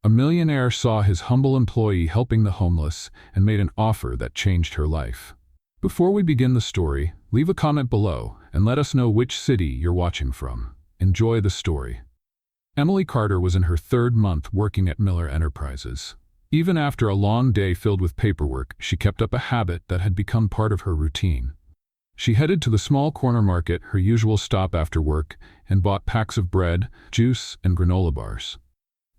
A millionaire saw his humble employee helping the homeless and made an offer that changed her life. Before we begin the story, leave a comment below and let us know which city you're watching from. Enjoy the story. Emily Carter was in her third month working at Miller Enterprises. Even after a long day filled with paperwork, she kept up a habit that had become part of her routine. She headed to the small corner market, her usual stop after work, and bought packs of bread, juice, and granola bars.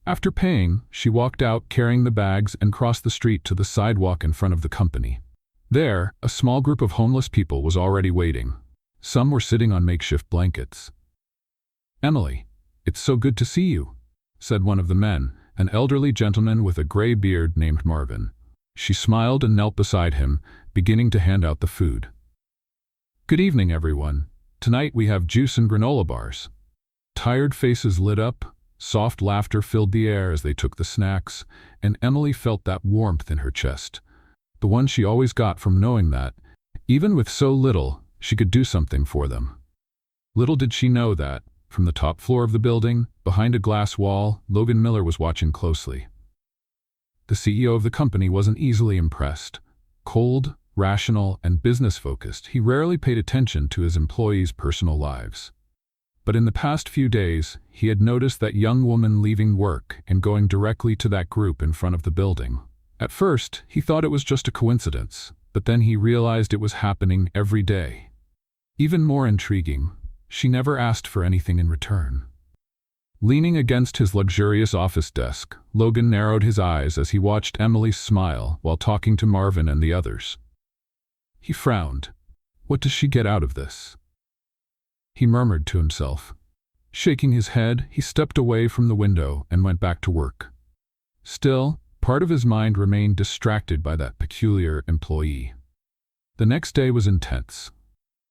After paying, she walked out carrying the bags and crossed the street to the sidewalk in front of the company. There, a small group of homeless people was already waiting. Some were sitting on makeshift blankets. "Emily, it's so good to see you," said one of the men, an elderly gentleman with a gray beard named Marvin. She smiled and knelt beside him, beginning to hand out the food. "Good evening, everyone. Tonight we have juice and granola bars." Tired faces lit up, soft laughter filled the air as they took the snacks, and Emily felt that warmth in her chest, the one she always got from knowing that, even with so little, she could do something for them. Little did she know that, from the top floor of the building, behind a glass wall, Logan Miller was watching closely. The CEO of the company wasn't easily impressed. Cold, rational, and business-focused, he rarely paid attention to his employees' personal lives. But in the past few days, he had noticed that young woman leaving work and going directly to that group in front of the building. At first, he thought it was just a coincidence, but then he realized it was happening every day. Even more intriguing, she never asked for anything in return. Leaning against his luxurious office desk, Logan narrowed his eyes as he watched Emily smile while talking to Marvin and the others. He frowned. What does she get out of this? He murmured to himself. Shaking his head, he stepped away from the window and went back to work. Still, part of his mind remained distracted by that peculiar employee. The next day was intense.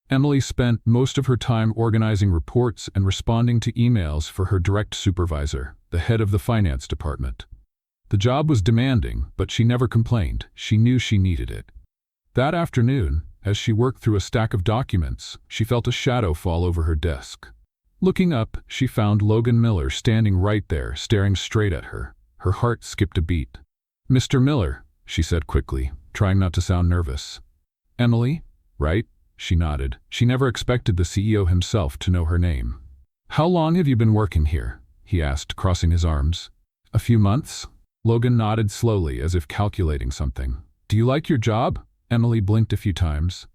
Emily spent most of her time organizing reports and responding to emails for her direct supervisor, the head of the finance department. The job was demanding, but she never complained. She knew she needed it. That afternoon, as she worked through a stack of documents, she felt a shadow fall over her desk. Looking up, she found Logan Miller standing right there, staring straight at her. Her heart skipped a beat. "Mr. Miller," she said quickly, trying not to sound nervous. "Emily, right?" She nodded. She never expected the CEO himself to know her name. "How long have you been working here?" he asked, crossing his arms. "A few months?" Logan nodded slowly, as if calculating something. "Do you like your job?" Emily blinked a few times.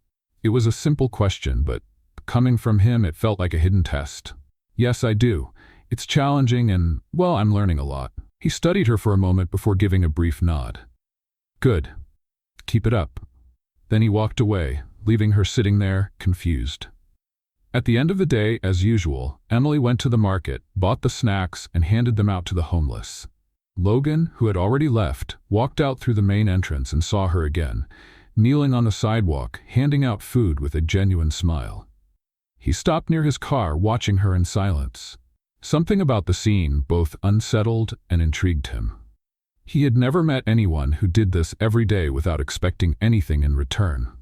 It was a simple question, but coming from him it felt like a hidden test. "Yes, I do. It's challenging and, well, I'm learning a lot." He studied her for a moment before giving a brief nod. "Good. Keep it up." Then he walked away, leaving her sitting there, confused. At the end of the day, as usual, Emily went to the market, bought the snacks, and handed them out to the homeless. Logan, who had already left, walked out through the main entrance and saw her again, kneeling on the sidewalk, handing out food with a genuine smile. He stopped near his car, watching her in silence. Something about the scene both unsettled and intrigued him. He had never met anyone who did this every day without expecting anything in return.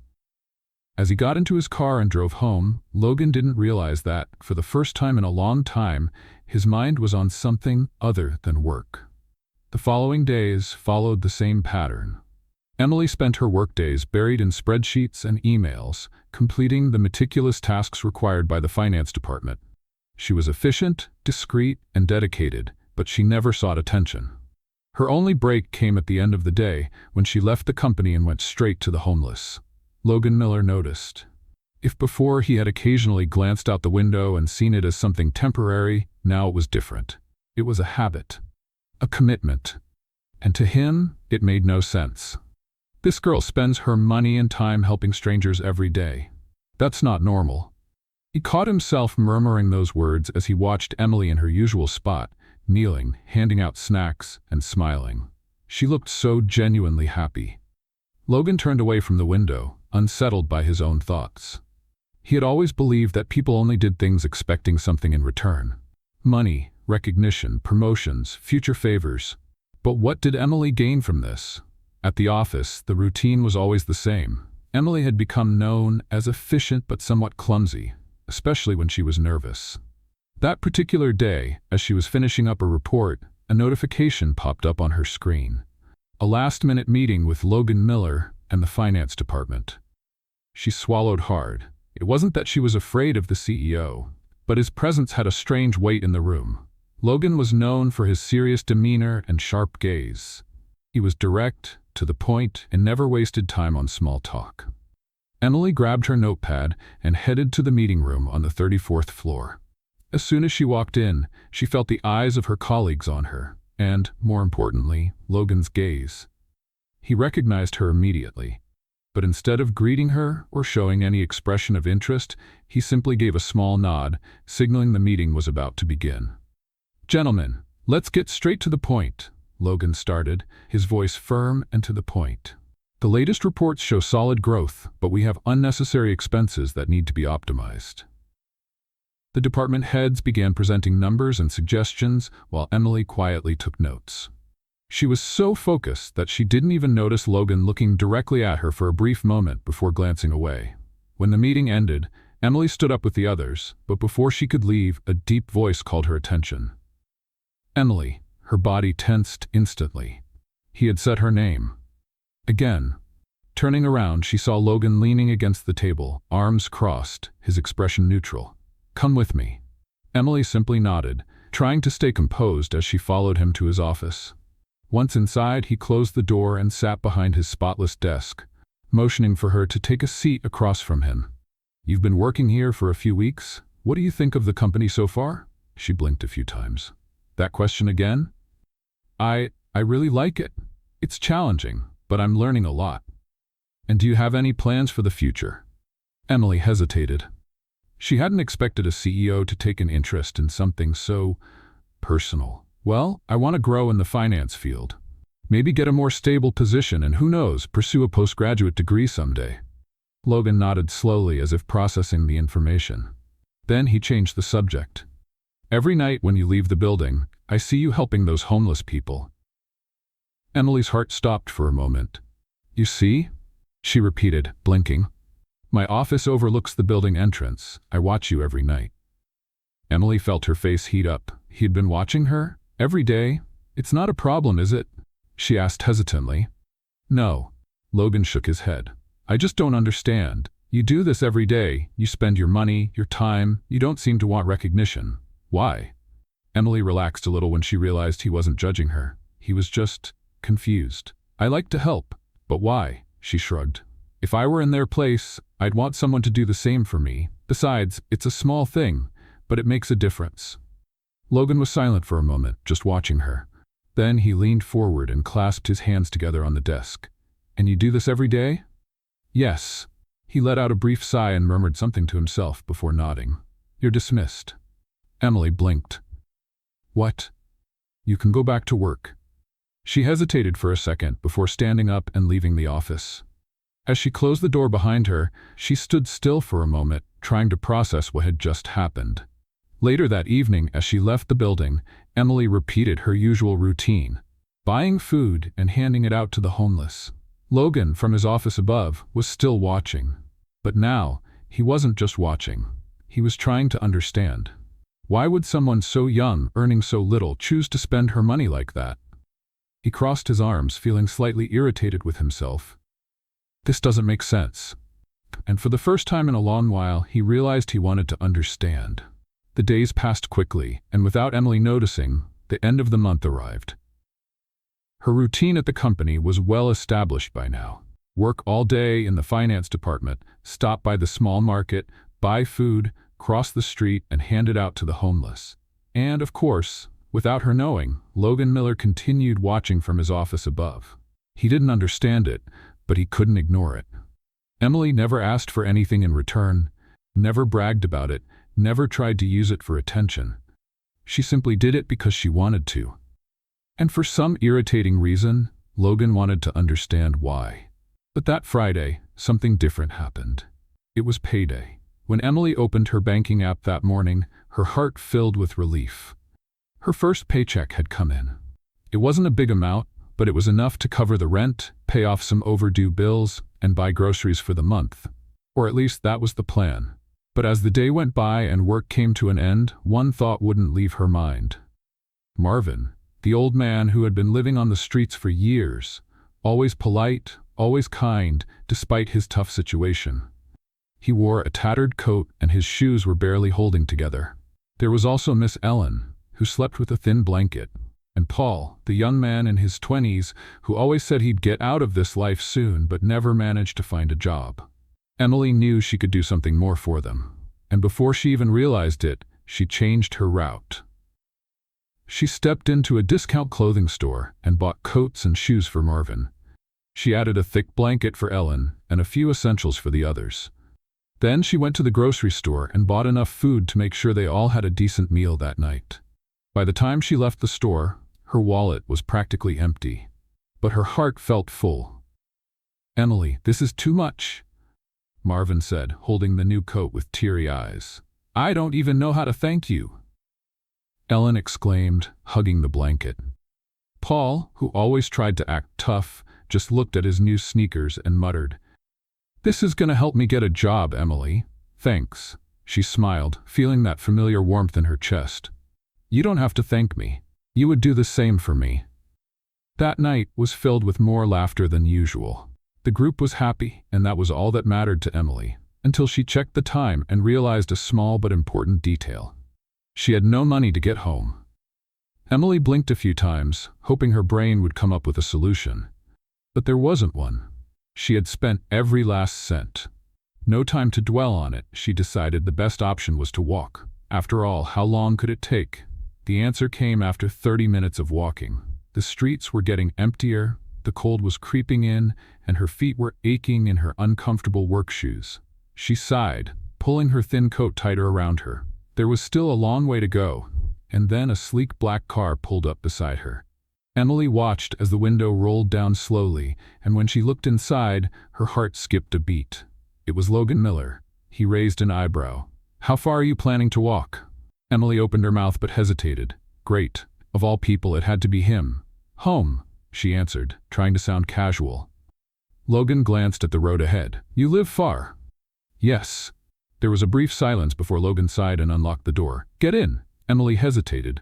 As he got into his car and drove home, Logan didn't realize that, for the first time in a long time, his mind was on something other than work. The following days followed the same pattern. Emily spent her workdays buried in spreadsheets and emails, completing the meticulous tasks required by the finance department. She was efficient, discreet, and dedicated, but she never sought attention. Her only break came at the end of the day, when she left the company and went straight to the homeless. Logan Miller noticed. If before he had occasionally glanced out the window and seen it as something temporary, now it was different. It was a habit, a commitment. And to him, it made no sense. This girl spends her money and time helping strangers every day. That's not normal. He caught himself murmuring those words as he watched Emily in her usual spot, kneeling, handing out snacks, and smiling. She looked so genuinely happy. Logan turned away from the window, unsettled by his own thoughts. He had always believed that people only did things expecting something in return. Money, recognition, promotions, future favors. But what did Emily gain from this? At the office, the routine was always the same. Emily had become known as efficient but somewhat clumsy, especially when she was nervous. That particular day, as she was finishing up a report, a notification popped up on her screen. A last-minute meeting with Logan Miller and the finance department. She swallowed hard. It wasn't that she was afraid of the CEO, but his presence had a strange weight in the room. Logan was known for his serious demeanor and sharp gaze. He was direct, to the point, and never wasted time on small talk. Emily grabbed her notepad and headed to the meeting room on the 34th floor. As soon as she walked in, she felt the eyes of her colleagues on her, and, more importantly, Logan's gaze. He recognized her immediately. But instead of greeting her or showing any expression of interest, he simply gave a small nod, signaling the meeting was about to begin. "Gentlemen, let's get straight to the point," Logan started, his voice firm and to the point. "The latest reports show solid growth, but we have unnecessary expenses that need to be optimized." The department heads began presenting numbers and suggestions while Emily quietly took notes. She was so focused that she didn't even notice Logan looking directly at her for a brief moment before glancing away. When the meeting ended, Emily stood up with the others, but before she could leave, a deep voice called her attention. Emily, her body tensed instantly. He had said her name. Again. Turning around, she saw Logan leaning against the table, arms crossed, his expression neutral. "Come with me." Emily simply nodded, trying to stay composed as she followed him to his office. Once inside, he closed the door and sat behind his spotless desk, motioning for her to take a seat across from him. "You've been working here for a few weeks. What do you think of the company so far?" She blinked a few times. "That question again?" I really like it. It's challenging, but I'm learning a lot." "And do you have any plans for the future?" Emily hesitated. She hadn't expected a CEO to take an interest in something so personal. "Well, I want to grow in the finance field. Maybe get a more stable position and who knows, pursue a postgraduate degree someday." Logan nodded slowly as if processing the information. Then he changed the subject. "Every night when you leave the building, I see you helping those homeless people." Emily's heart stopped for a moment. "You see?" she repeated, blinking. "My office overlooks the building entrance. I watch you every night." Emily felt her face heat up. He had been watching her? Every day? "It's not a problem, is it?" she asked hesitantly. "No." Logan shook his head. "I just don't understand. You do this every day. You spend your money, your time. You don't seem to want recognition. Why?" Emily relaxed a little when she realized he wasn't judging her. He was just confused. "I like to help. But why?" she shrugged. "If I were in their place, I'd want someone to do the same for me. Besides, it's a small thing, but it makes a difference." Logan was silent for a moment, just watching her. Then he leaned forward and clasped his hands together on the desk. "And you do this every day?" "Yes." He let out a brief sigh and murmured something to himself before nodding. "You're dismissed." Emily blinked. "What?" "You can go back to work." She hesitated for a second before standing up and leaving the office. As she closed the door behind her, she stood still for a moment, trying to process what had just happened. Later that evening, as she left the building, Emily repeated her usual routine, buying food and handing it out to the homeless. Logan, from his office above, was still watching. But now, he wasn't just watching. He was trying to understand. Why would someone so young, earning so little, choose to spend her money like that? He crossed his arms, feeling slightly irritated with himself. This doesn't make sense. And for the first time in a long while, he realized he wanted to understand. The days passed quickly, and without Emily noticing, the end of the month arrived. Her routine at the company was well established by now. Work all day in the finance department, stop by the small market, buy food, cross the street, and hand it out to the homeless. And, of course, without her knowing, Logan Miller continued watching from his office above. He didn't understand it, but he couldn't ignore it. Emily never asked for anything in return, never bragged about it, never tried to use it for attention. She simply did it because she wanted to. And for some irritating reason, Logan wanted to understand why. But that Friday, something different happened. It was payday. When Emily opened her banking app that morning, her heart filled with relief. Her first paycheck had come in. It wasn't a big amount, but it was enough to cover the rent, pay off some overdue bills, and buy groceries for the month. Or at least that was the plan. But as the day went by and work came to an end, one thought wouldn't leave her mind. Marvin, The old man who had been living on the streets for years, always polite, always kind, despite his tough situation. He wore a tattered coat and his shoes were barely holding together. There was also Miss Ellen, who slept with a thin blanket, and Paul, the young man in his 20s, who always said he'd get out of this life soon but never managed to find a job. Emily knew she could do something more for them, and before she even realized it, she changed her route. She stepped into a discount clothing store and bought coats and shoes for Marvin. She added a thick blanket for Ellen and a few essentials for the others. Then she went to the grocery store and bought enough food to make sure they all had a decent meal that night. By the time she left the store, her wallet was practically empty, but her heart felt full. "Emily, this is too much," Marvin said, holding the new coat with teary eyes. "I don't even know how to thank you," Ellen exclaimed, hugging the blanket. Paul, who always tried to act tough, just looked at his new sneakers and muttered, "This is gonna help me get a job, Emily. Thanks." She smiled, feeling that familiar warmth in her chest. "You don't have to thank me. You would do the same for me." That night was filled with more laughter than usual. The group was happy, and that was all that mattered to Emily, until she checked the time and realized a small but important detail. She had no money to get home. Emily blinked a few times, hoping her brain would come up with a solution. But there wasn't one. She had spent every last cent. No time to dwell on it, she decided the best option was to walk. After all, how long could it take? The answer came after 30 minutes of walking. The streets were getting emptier, the cold was creeping in, and her feet were aching in her uncomfortable work shoes. She sighed, pulling her thin coat tighter around her. There was still a long way to go, and then a sleek black car pulled up beside her. Emily watched as the window rolled down slowly, and when she looked inside, her heart skipped a beat. It was Logan Miller. He raised an eyebrow. "How far are you planning to walk?" Emily opened her mouth but hesitated. Great. Of all people, it had to be him. "Home," she answered, trying to sound casual. Logan glanced at the road ahead. "You live far?" "Yes." There was a brief silence before Logan sighed and unlocked the door. "Get in." Emily hesitated.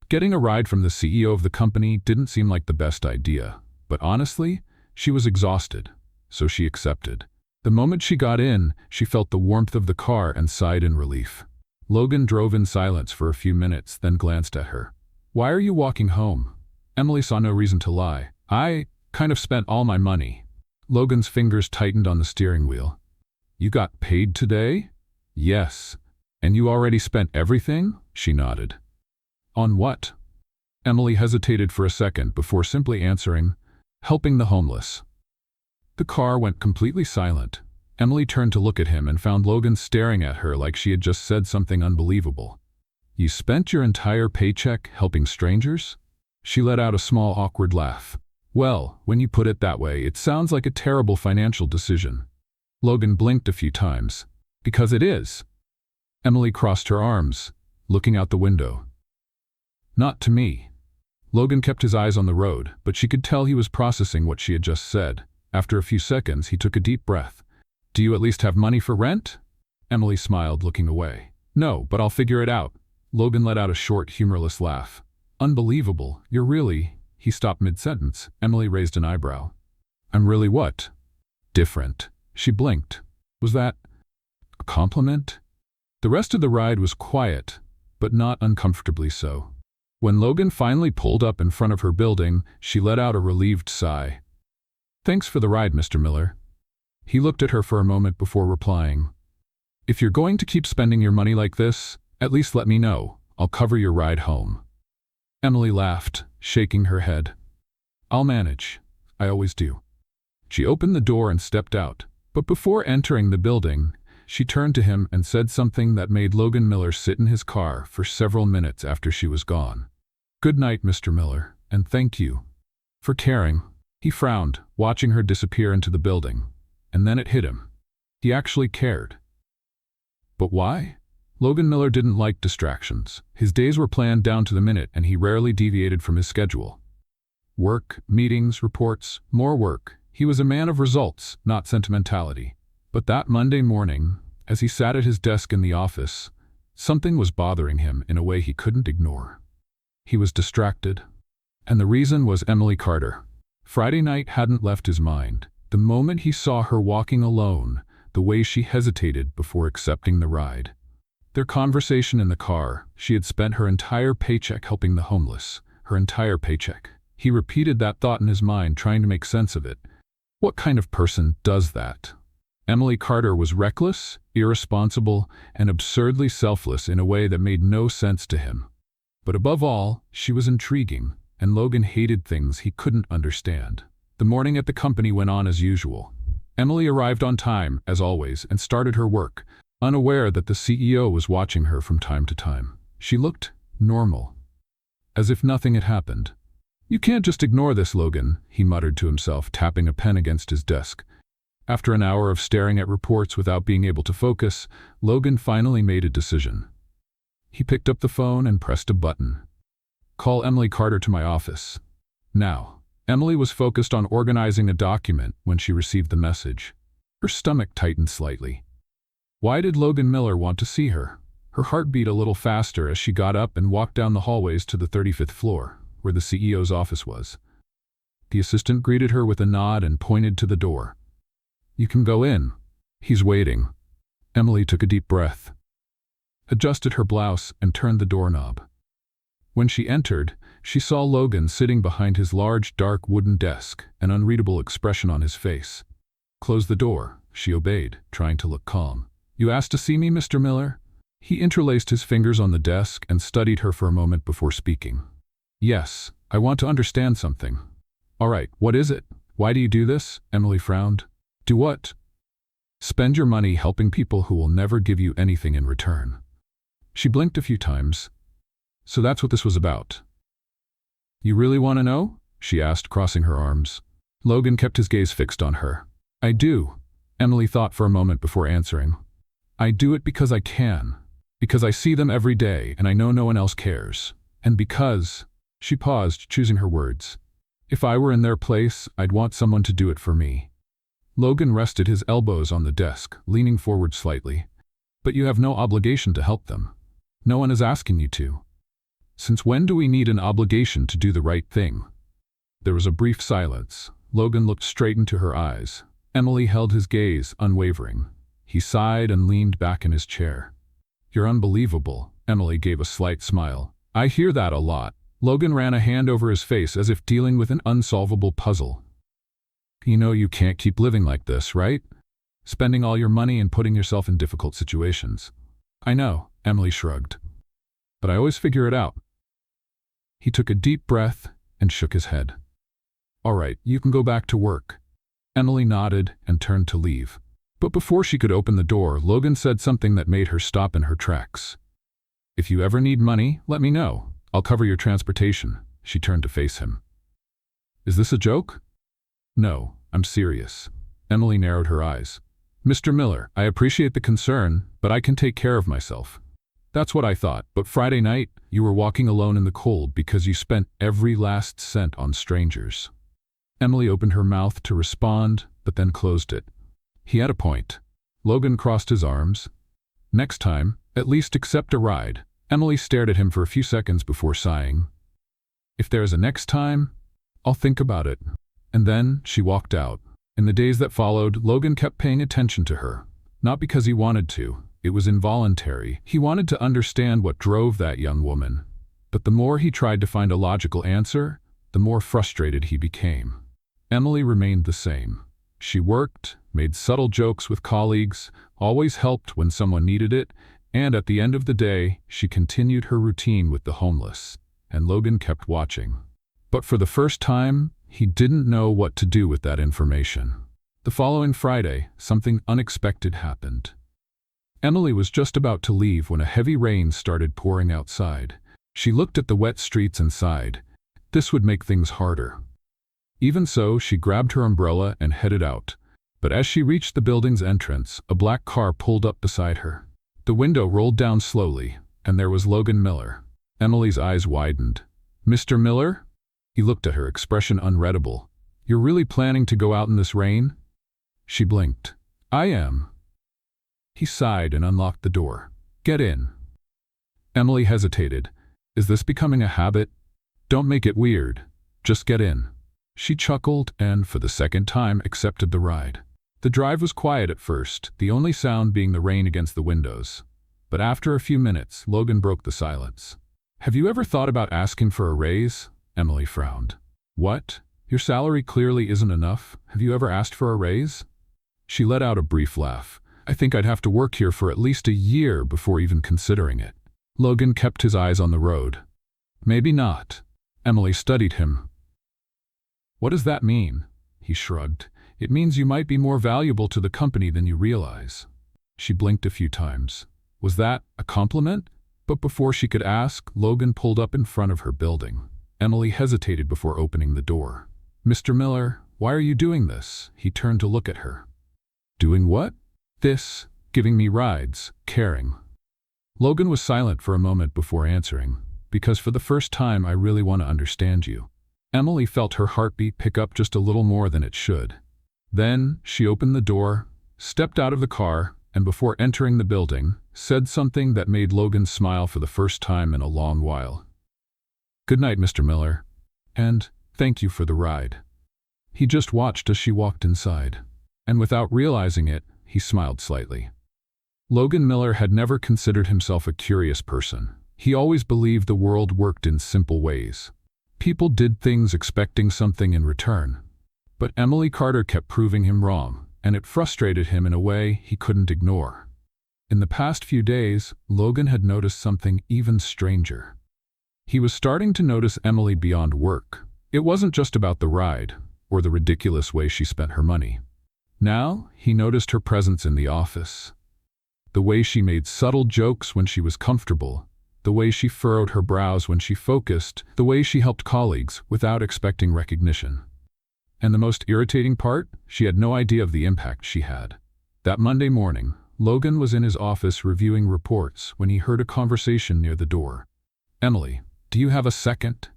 Getting a ride from the CEO of the company didn't seem like the best idea, but honestly, she was exhausted, so she accepted. The moment she got in, she felt the warmth of the car and sighed in relief. Logan drove in silence for a few minutes, then glanced at her. "Why are you walking home?" Emily saw no reason to lie. "I kind of spent all my money." Logan's fingers tightened on the steering wheel. "You got paid today?" "Yes." "And you already spent everything?" She nodded. "On what?" Emily hesitated for a second before simply answering, "Helping the homeless." The car went completely silent. Emily turned to look at him and found Logan staring at her like she had just said something unbelievable. "You spent your entire paycheck helping strangers?" She let out a small awkward laugh. "Well, when you put it that way, it sounds like a terrible financial decision." Logan blinked a few times. "Because it is." Emily crossed her arms, looking out the window. "Not to me." Logan kept his eyes on the road, but she could tell he was processing what she had just said. After a few seconds, he took a deep breath. "Do you at least have money for rent?" Emily smiled, looking away. "No, but I'll figure it out." Logan let out a short, humorless laugh. "Unbelievable. You're really—" He stopped mid-sentence. Emily raised an eyebrow. "I'm really what?" "Different." She blinked. Was that a compliment? The rest of the ride was quiet, but not uncomfortably so. When Logan finally pulled up in front of her building, she let out a relieved sigh. "Thanks for the ride, Mr. Miller." He looked at her for a moment before replying, "If you're going to keep spending your money like this, at least let me know. I'll cover your ride home." Emily laughed, shaking her head. "I'll manage. I always do." She opened the door and stepped out, but before entering the building, she turned to him and said something that made Logan Miller sit in his car for several minutes after she was gone. "Good night, Mr. Miller, and thank you for caring." He frowned, watching her disappear into the building, and then it hit him. He actually cared. But why? Logan Miller didn't like distractions. His days were planned down to the minute, and he rarely deviated from his schedule. Work, meetings, reports, more work. He was a man of results, not sentimentality. But that Monday morning, as he sat at his desk in the office, something was bothering him in a way he couldn't ignore. He was distracted. And the reason was Emily Carter. Friday night hadn't left his mind. The moment he saw her walking alone, the way she hesitated before accepting the ride. Their conversation in the car, she had spent her entire paycheck helping the homeless. Her entire paycheck. He repeated that thought in his mind, trying to make sense of it. What kind of person does that? Emily Carter was reckless, irresponsible, and absurdly selfless in a way that made no sense to him. But above all, she was intriguing, and Logan hated things he couldn't understand. The morning at the company went on as usual. Emily arrived on time, as always, and started her work, unaware that the CEO was watching her from time to time. She looked normal, as if nothing had happened. "You can't just ignore this, Logan," he muttered to himself, tapping a pen against his desk. After an hour of staring at reports without being able to focus, Logan finally made a decision. He picked up the phone and pressed a button. "Call Emily Carter to my office." Now, Emily was focused on organizing a document when she received the message. Her stomach tightened slightly. Why did Logan Miller want to see her? Her heart beat a little faster as she got up and walked down the hallways to the 35th floor, where the CEO's office was. The assistant greeted her with a nod and pointed to the door. "You can go in. He's waiting." Emily took a deep breath, adjusted her blouse, and turned the doorknob. When she entered, she saw Logan sitting behind his large, dark wooden desk, an unreadable expression on his face. "Close the door," she obeyed, trying to look calm. "You asked to see me, Mr. Miller?" He interlaced his fingers on the desk and studied her for a moment before speaking. "Yes, I want to understand something." "All right, what is it? Why do you do this?" Emily frowned. "Do what?" "Spend your money helping people who will never give you anything in return." She blinked a few times. "So that's what this was about." "You really want to know?" she asked, crossing her arms. Logan kept his gaze fixed on her. "I do." Emily thought for a moment before answering. "I do it because I can. Because I see them every day and I know no one else cares. And because—" She paused, choosing her words. "If I were in their place, I'd want someone to do it for me." Logan rested his elbows on the desk, leaning forward slightly. "But you have no obligation to help them. No one is asking you to. Since when do we need an obligation to do the right thing?" There was a brief silence. Logan looked straight into her eyes. Emily held his gaze, unwavering. He sighed and leaned back in his chair. "You're unbelievable." Emily gave a slight smile. "I hear that a lot." Logan ran a hand over his face as if dealing with an unsolvable puzzle. "You know you can't keep living like this, right? Spending all your money and putting yourself in difficult situations." "I know," Emily shrugged. "But I always figure it out." He took a deep breath and shook his head. "All right, you can go back to work." Emily nodded and turned to leave. But before she could open the door, Logan said something that made her stop in her tracks. "If you ever need money, let me know. I'll cover your transportation." She turned to face him. "Is this a joke?" "No, I'm serious." Emily narrowed her eyes. "Mr. Miller, I appreciate the concern, but I can take care of myself." "That's what I thought, but Friday night, you were walking alone in the cold because you spent every last cent on strangers." Emily opened her mouth to respond, but then closed it. He had a point. Logan crossed his arms. "Next time, at least accept a ride." Emily stared at him for a few seconds before sighing. "If there's a next time, I'll think about it." And then she walked out. In the days that followed, Logan kept paying attention to her. Not because he wanted to. It was involuntary. He wanted to understand what drove that young woman. But the more he tried to find a logical answer, the more frustrated he became. Emily remained the same. She worked, made subtle jokes with colleagues, always helped when someone needed it, and at the end of the day, she continued her routine with the homeless. And Logan kept watching. But for the first time, he didn't know what to do with that information. The following Friday, something unexpected happened. Emily was just about to leave when a heavy rain started pouring outside. She looked at the wet streets and sighed. This would make things harder. Even so, she grabbed her umbrella and headed out. But as she reached the building's entrance, a black car pulled up beside her. The window rolled down slowly, and there was Logan Miller. Emily's eyes widened. "Mr. Miller?" He looked at her, expression unreadable. "You're really planning to go out in this rain?" She blinked. "I am." He sighed and unlocked the door. "Get in." Emily hesitated. "Is this becoming a habit?" "Don't make it weird." Just get in. She chuckled and, for the second time, accepted the ride. The drive was quiet at first, the only sound being the rain against the windows. But after a few minutes, Logan broke the silence. Have you ever thought about asking for a raise? Emily frowned. What? Your salary clearly isn't enough. Have you ever asked for a raise? She let out a brief laugh. I think I'd have to work here for at least a year before even considering it. Logan kept his eyes on the road. Maybe not. Emily studied him. What does that mean? He shrugged. It means you might be more valuable to the company than you realize. She blinked a few times. Was that a compliment? But before she could ask, Logan pulled up in front of her building. Emily hesitated before opening the door. Mr. Miller, why are you doing this? He turned to look at her. Doing what? This, giving me rides, caring. Logan was silent for a moment before answering. Because for the first time I really want to understand you. Emily felt her heartbeat pick up just a little more than it should. Then she opened the door, stepped out of the car, and before entering the building, said something that made Logan smile for the first time in a long while. Good night, Mr. Miller. And thank you for the ride. He just watched as she walked inside. And without realizing it, he smiled slightly. Logan Miller had never considered himself a curious person. He always believed the world worked in simple ways. People did things expecting something in return. But Emily Carter kept proving him wrong, and it frustrated him in a way he couldn't ignore. In the past few days, Logan had noticed something even stranger. He was starting to notice Emily beyond work. It wasn't just about the ride, or the ridiculous way she spent her money. Now, he noticed her presence in the office. The way she made subtle jokes when she was comfortable, the way she furrowed her brows when she focused, the way she helped colleagues without expecting recognition. And the most irritating part, she had no idea of the impact she had. That Monday morning, Logan was in his office reviewing reports when he heard a conversation near the door. Emily, do you have a second?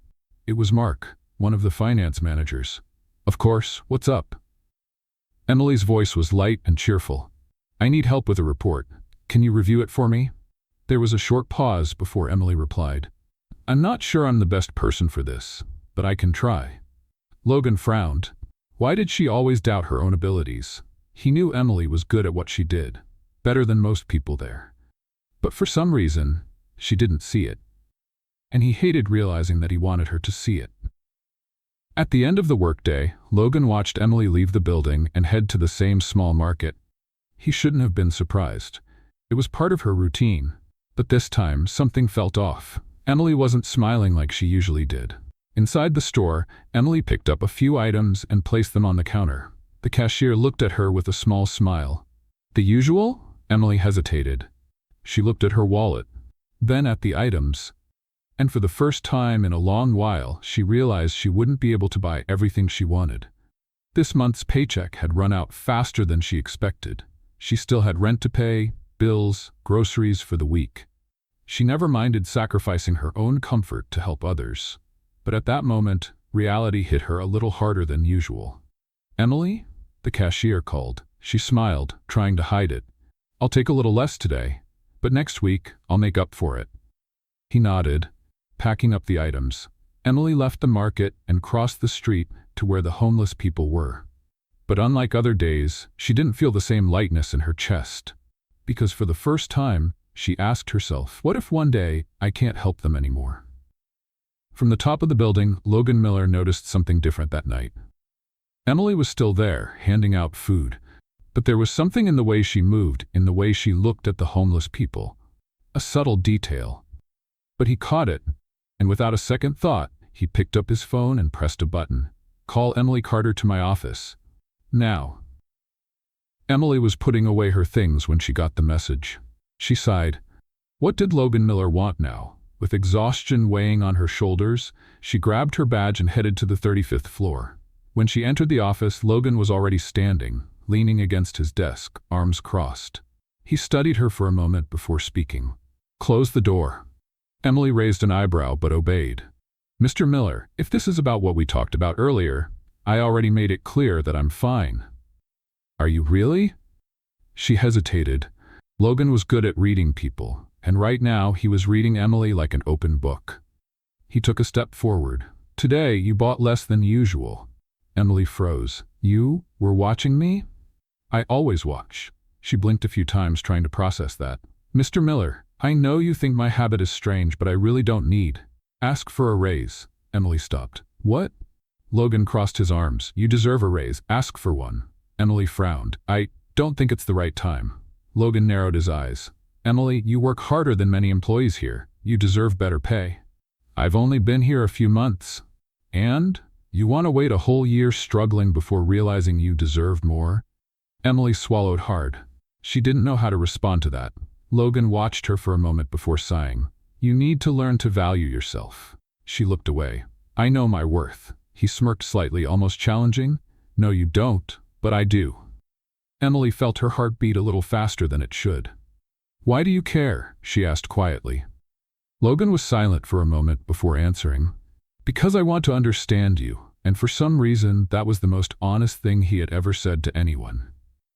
It was Mark, one of the finance managers. Of course, what's up? Emily's voice was light and cheerful. I need help with a report. Can you review it for me? There was a short pause before Emily replied. I'm not sure I'm the best person for this, but I can try. Logan frowned. Why did she always doubt her own abilities? He knew Emily was good at what she did, better than most people there. But for some reason, she didn't see it. And he hated realizing that he wanted her to see it. At the end of the workday, Logan watched Emily leave the building and head to the same small market. He shouldn't have been surprised. It was part of her routine. But this time, something felt off. Emily wasn't smiling like she usually did. Inside the store, Emily picked up a few items and placed them on the counter. The cashier looked at her with a small smile. The usual? Emily hesitated. She looked at her wallet, then at the items. And for the first time in a long while, she realized she wouldn't be able to buy everything she wanted. This month's paycheck had run out faster than she expected. She still had rent to pay, bills, groceries for the week. She never minded sacrificing her own comfort to help others. But at that moment, reality hit her a little harder than usual. Emily? The cashier called. She smiled, trying to hide it. I'll take a little less today, but next week I'll make up for it. He nodded, packing up the items. Emily left the market and crossed the street to where the homeless people were. But unlike other days, she didn't feel the same lightness in her chest. Because for the first time, she asked herself, what if one day I can't help them anymore? From the top of the building, Logan Miller noticed something different that night. Emily was still there, handing out food. But there was something in the way she moved, in the way she looked at the homeless people. A subtle detail. But he caught it, and without a second thought, he picked up his phone and pressed a button. Call Emily Carter to my office. Now. Emily was putting away her things when she got the message. She sighed. What did Logan Miller want now? With exhaustion weighing on her shoulders, she grabbed her badge and headed to the 35th floor. When she entered the office, Logan was already standing, leaning against his desk, arms crossed. He studied her for a moment before speaking. Close the door. Emily raised an eyebrow but obeyed. Mr. Miller, if this is about what we talked about earlier, I already made it clear that I'm fine. Are you really? She hesitated. Logan was good at reading people, and right now he was reading Emily like an open book. He took a step forward. Today, you bought less than usual. Emily froze. You were watching me? I always watch. She blinked a few times, trying to process that. Mr. Miller, I know you think my habit is strange, but I really don't need. Ask for a raise. Emily stopped. What? Logan crossed his arms. You deserve a raise. Ask for one. Emily frowned. I don't think it's the right time. Logan narrowed his eyes. Emily, you work harder than many employees here. You deserve better pay. I've only been here a few months. And? You want to wait a whole year struggling before realizing you deserve more? Emily swallowed hard. She didn't know how to respond to that. Logan watched her for a moment before sighing. You need to learn to value yourself. She looked away. I know my worth. He smirked slightly, almost challenging. No, you don't, but I do. Emily felt her heart beat a little faster than it should. Why do you care? She asked quietly. Logan was silent for a moment before answering. Because I want to understand you, and for some reason that was the most honest thing he had ever said to anyone.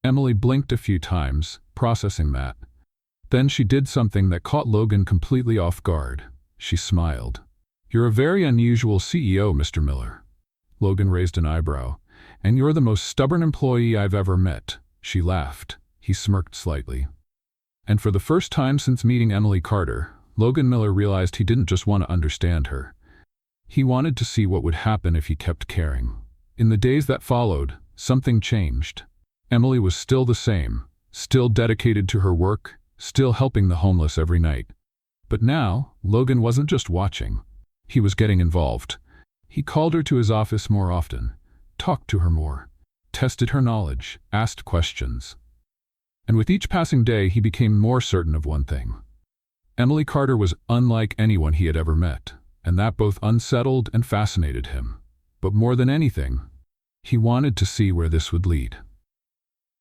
Emily blinked a few times, processing that. Then she did something that caught Logan completely off guard. She smiled. You're a very unusual CEO, Mr. Miller. Logan raised an eyebrow. And you're the most stubborn employee I've ever met. She laughed. He smirked slightly. And for the first time since meeting Emily Carter, Logan Miller realized he didn't just want to understand her. He wanted to see what would happen if he kept caring. In the days that followed, something changed. Emily was still the same, still dedicated to her work, still helping the homeless every night. But now, Logan wasn't just watching. He was getting involved. He called her to his office more often, talked to her more, tested her knowledge, asked questions. And with each passing day, he became more certain of one thing. Emily Carter was unlike anyone he had ever met, and that both unsettled and fascinated him. But more than anything, he wanted to see where this would lead.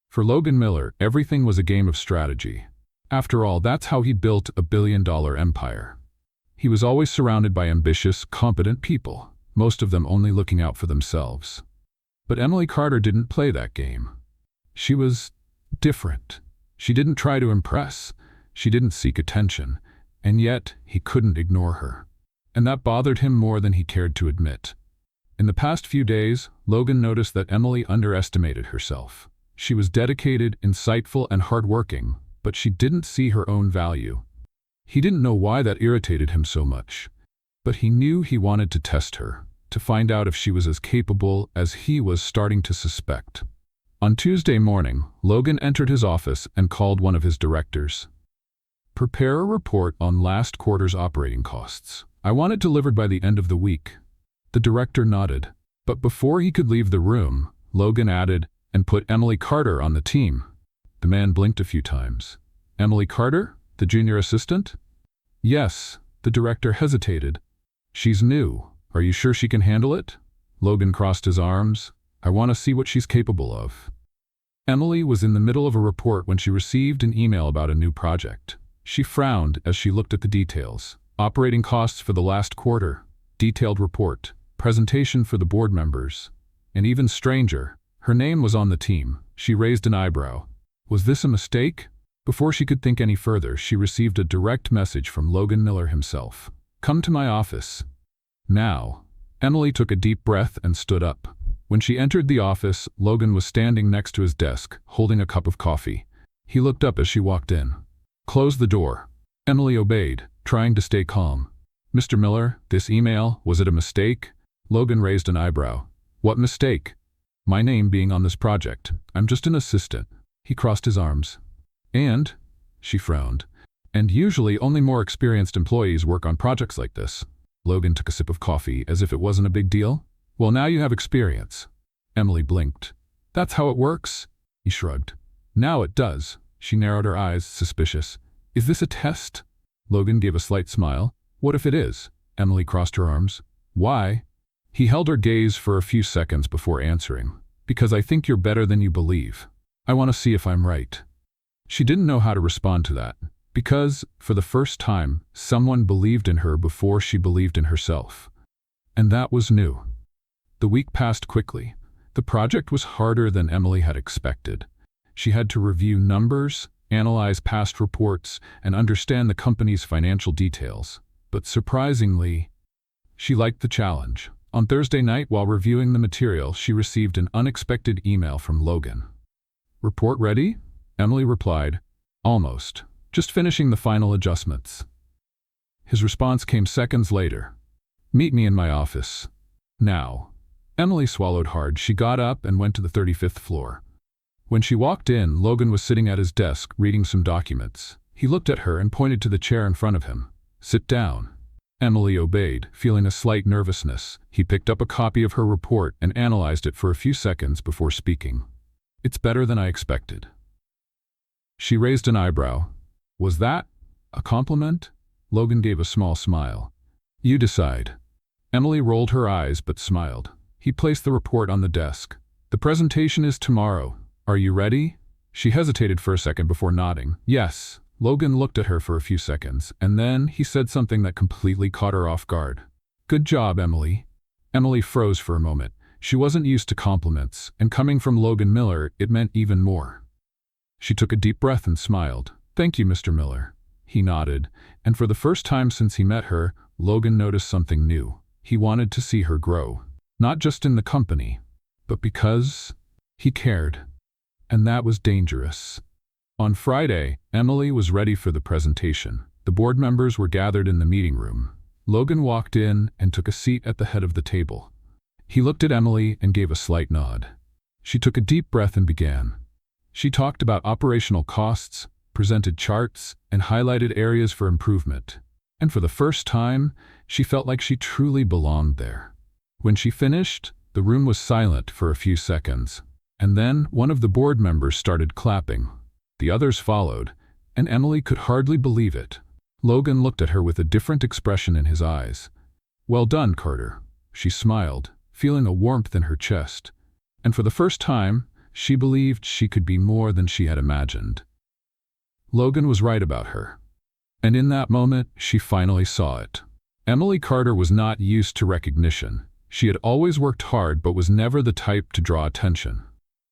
For Logan Miller, everything was a game of strategy. After all, that's how he built a billion-dollar empire. He was always surrounded by ambitious, competent people, most of them only looking out for themselves. But Emily Carter didn't play that game. She was different. She didn't try to impress. She didn't seek attention. And yet, he couldn't ignore her. And that bothered him more than he cared to admit. In the past few days, Logan noticed that Emily underestimated herself. She was dedicated, insightful, and hardworking, but she didn't see her own value. He didn't know why that irritated him so much, but he knew he wanted to test her, to find out if she was as capable as he was starting to suspect. On Tuesday morning, Logan entered his office and called one of his directors. Prepare a report on last quarter's operating costs. I want it delivered by the end of the week. The director nodded, but before he could leave the room, Logan added, and put Emily Carter on the team. The man blinked a few times. Emily Carter? The junior assistant? Yes, the director hesitated. She's new. Are you sure she can handle it? Logan crossed his arms. I want to see what she's capable of. Emily was in the middle of a report when she received an email about a new project. She frowned as she looked at the details. Operating costs for the last quarter, detailed report, presentation for the board members, and even stranger, her name was on the team. She raised an eyebrow. Was this a mistake? Before she could think any further, she received a direct message from Logan Miller himself. Come to my office. Now. Emily took a deep breath and stood up. When she entered the office, Logan was standing next to his desk, holding a cup of coffee. He looked up as she walked in. Close the door. Emily obeyed, trying to stay calm. Mr. Miller, this email, was it a mistake? Logan raised an eyebrow. What mistake? My name being on this project. I'm just an assistant. He crossed his arms. And? She frowned. And usually only more experienced employees work on projects like this. Logan took a sip of coffee as if it wasn't a big deal. Well, now you have experience. Emily blinked. That's how it works? He shrugged. Now it does. She narrowed her eyes, suspicious. Is this a test? Logan gave a slight smile. What if it is? Emily crossed her arms. Why? He held her gaze for a few seconds before answering. Because I think you're better than you believe. I want to see if I'm right. She didn't know how to respond to that. Because, for the first time, someone believed in her before she believed in herself. And that was new. The week passed quickly. The project was harder than Emily had expected. She had to review numbers, analyze past reports, and understand the company's financial details. But surprisingly, she liked the challenge. On Thursday night, while reviewing the material, she received an unexpected email from Logan. "Report ready?" Emily replied, "Almost. Just finishing the final adjustments." His response came seconds later. "Meet me in my office. Now." Emily swallowed hard. She got up and went to the 35th floor. When she walked in, Logan was sitting at his desk, reading some documents. He looked at her and pointed to the chair in front of him. "Sit down." Emily obeyed, feeling a slight nervousness. He picked up a copy of her report and analyzed it for a few seconds before speaking. "It's better than I expected." She raised an eyebrow. "Was that a compliment?" Logan gave a small smile. "You decide." Emily rolled her eyes but smiled. He placed the report on the desk. "The presentation is tomorrow. Are you ready?" She hesitated for a second before nodding. "Yes." Logan looked at her for a few seconds, and then he said something that completely caught her off guard. "Good job, Emily." Emily froze for a moment. She wasn't used to compliments, and coming from Logan Miller, it meant even more. She took a deep breath and smiled. "Thank you, Mr. Miller." He nodded, and for the first time since he met her, Logan noticed something new. He wanted to see her grow. Not just in the company, but because he cared. And that was dangerous. On Friday, Emily was ready for the presentation. The board members were gathered in the meeting room. Logan walked in and took a seat at the head of the table. He looked at Emily and gave a slight nod. She took a deep breath and began. She talked about operational costs, presented charts, and highlighted areas for improvement. And for the first time, she felt like she truly belonged there. When she finished, the room was silent for a few seconds. And then one of the board members started clapping. The others followed, and Emily could hardly believe it. Logan looked at her with a different expression in his eyes. "Well done, Carter." She smiled, feeling a warmth in her chest. And for the first time, she believed she could be more than she had imagined. Logan was right about her. And in that moment, she finally saw it. Emily Carter was not used to recognition. She had always worked hard but was never the type to draw attention.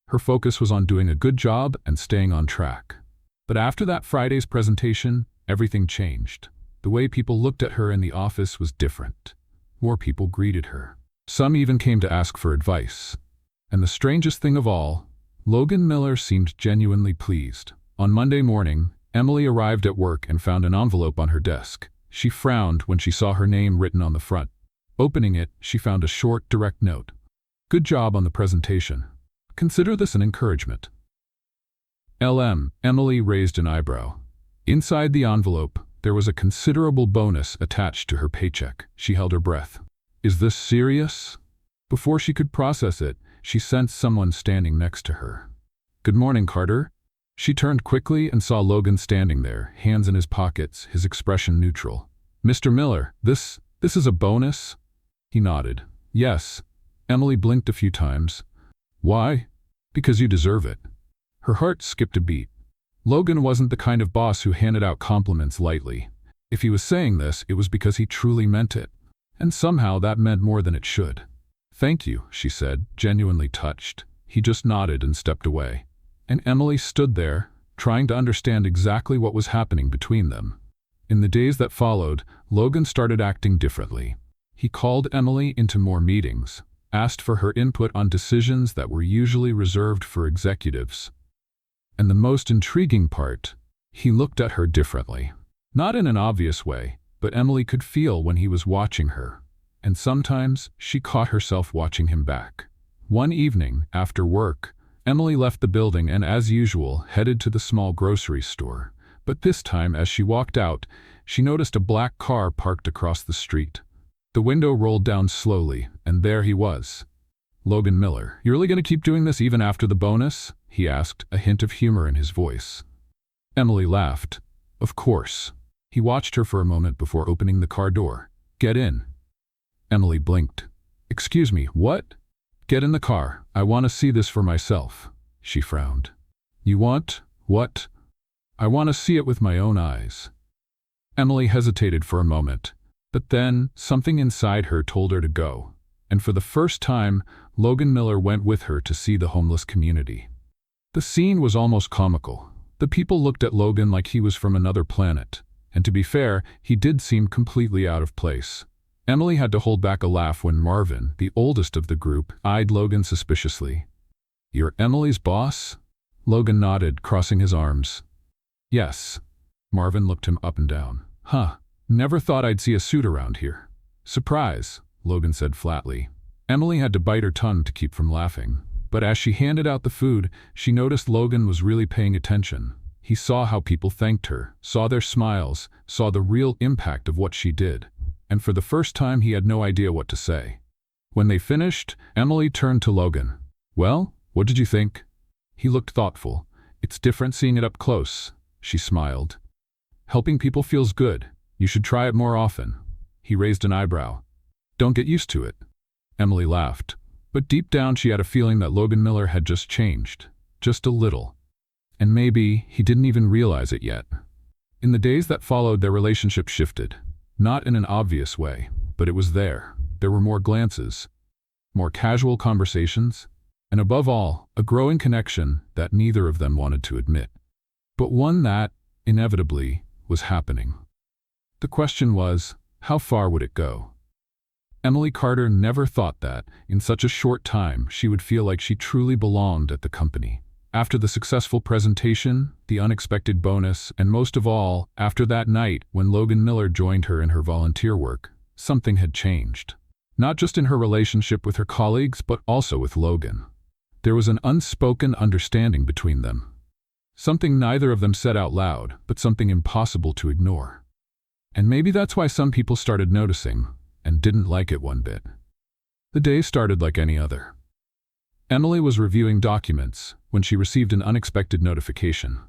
Her focus was on doing a good job and staying on track. But after that Friday's presentation, everything changed. The way people looked at her in the office was different. More people greeted her. Some even came to ask for advice. And the strangest thing of all, Logan Miller seemed genuinely pleased. On Monday morning, Emily arrived at work and found an envelope on her desk. She frowned when she saw her name written on the front. Opening it, she found a short, direct note. "Good job on the presentation. Consider this an encouragement." Emily raised an eyebrow. Inside the envelope, there was a considerable bonus attached to her paycheck. She held her breath. "Is this serious?" Before she could process it, she sensed someone standing next to her. "Good morning, Carter." She turned quickly and saw Logan standing there, hands in his pockets, his expression neutral. "Mr. Miller, this is a bonus?" He nodded. "Yes." Emily blinked a few times. "Why?" "Because you deserve it." Her heart skipped a beat. Logan wasn't the kind of boss who handed out compliments lightly. If he was saying this, it was because he truly meant it. And somehow that meant more than it should. "Thank you," she said, genuinely touched. He just nodded and stepped away. And Emily stood there, trying to understand exactly what was happening between them. In the days that followed, Logan started acting differently. He called Emily into more meetings, asked for her input on decisions that were usually reserved for executives. And the most intriguing part, he looked at her differently. Not in an obvious way, but Emily could feel when he was watching her. And sometimes she caught herself watching him back. One evening, after work, Emily left the building and, as usual, headed to the small grocery store. But this time, as she walked out, she noticed a black car parked across the street. The window rolled down slowly, and there he was. "Logan Miller, you really going to keep doing this even after the bonus?" he asked, a hint of humor in his voice. Emily laughed. "Of course." He watched her for a moment before opening the car door. "Get in." Emily blinked. "Excuse me, what?" "Get in the car. I want to see this for myself." She frowned. "You want what?" "I want to see it with my own eyes." Emily hesitated for a moment, but then something inside her told her to go. And for the first time, Logan Miller went with her to see the homeless community. The scene was almost comical. The people looked at Logan like he was from another planet. And to be fair, he did seem completely out of place. Emily had to hold back a laugh when Marvin, the oldest of the group, eyed Logan suspiciously. "You're Emily's boss?" Logan nodded, crossing his arms. "Yes." Marvin looked him up and down. "Huh. Never thought I'd see a suit around here." "Surprise," Logan said flatly. Emily had to bite her tongue to keep from laughing. But as she handed out the food, she noticed Logan was really paying attention. He saw how people thanked her, saw their smiles, saw the real impact of what she did. And for the first time he had no idea what to say. When they finished, Emily turned to Logan. "Well, what did you think?" He looked thoughtful. "It's different seeing it up close," she smiled. "Helping people feels good. You should try it more often." He raised an eyebrow. "Don't get used to it." Emily laughed. But deep down she had a feeling that Logan Miller had just changed. Just a little. And maybe he didn't even realize it yet. In the days that followed, their relationship shifted. Not in an obvious way, but it was there. There were more glances, more casual conversations, and above all, a growing connection that neither of them wanted to admit. But one that, inevitably, was happening. The question was, how far would it go? Emily Carter never thought that, in such a short time, she would feel like she truly belonged at the company. After the successful presentation, the unexpected bonus, and most of all, after that night when Logan Miller joined her in her volunteer work, something had changed. Not just in her relationship with her colleagues, but also with Logan. There was an unspoken understanding between them. Something neither of them said out loud, but something impossible to ignore. And maybe that's why some people started noticing, and didn't like it one bit. The day started like any other. Emily was reviewing documents when she received an unexpected notification.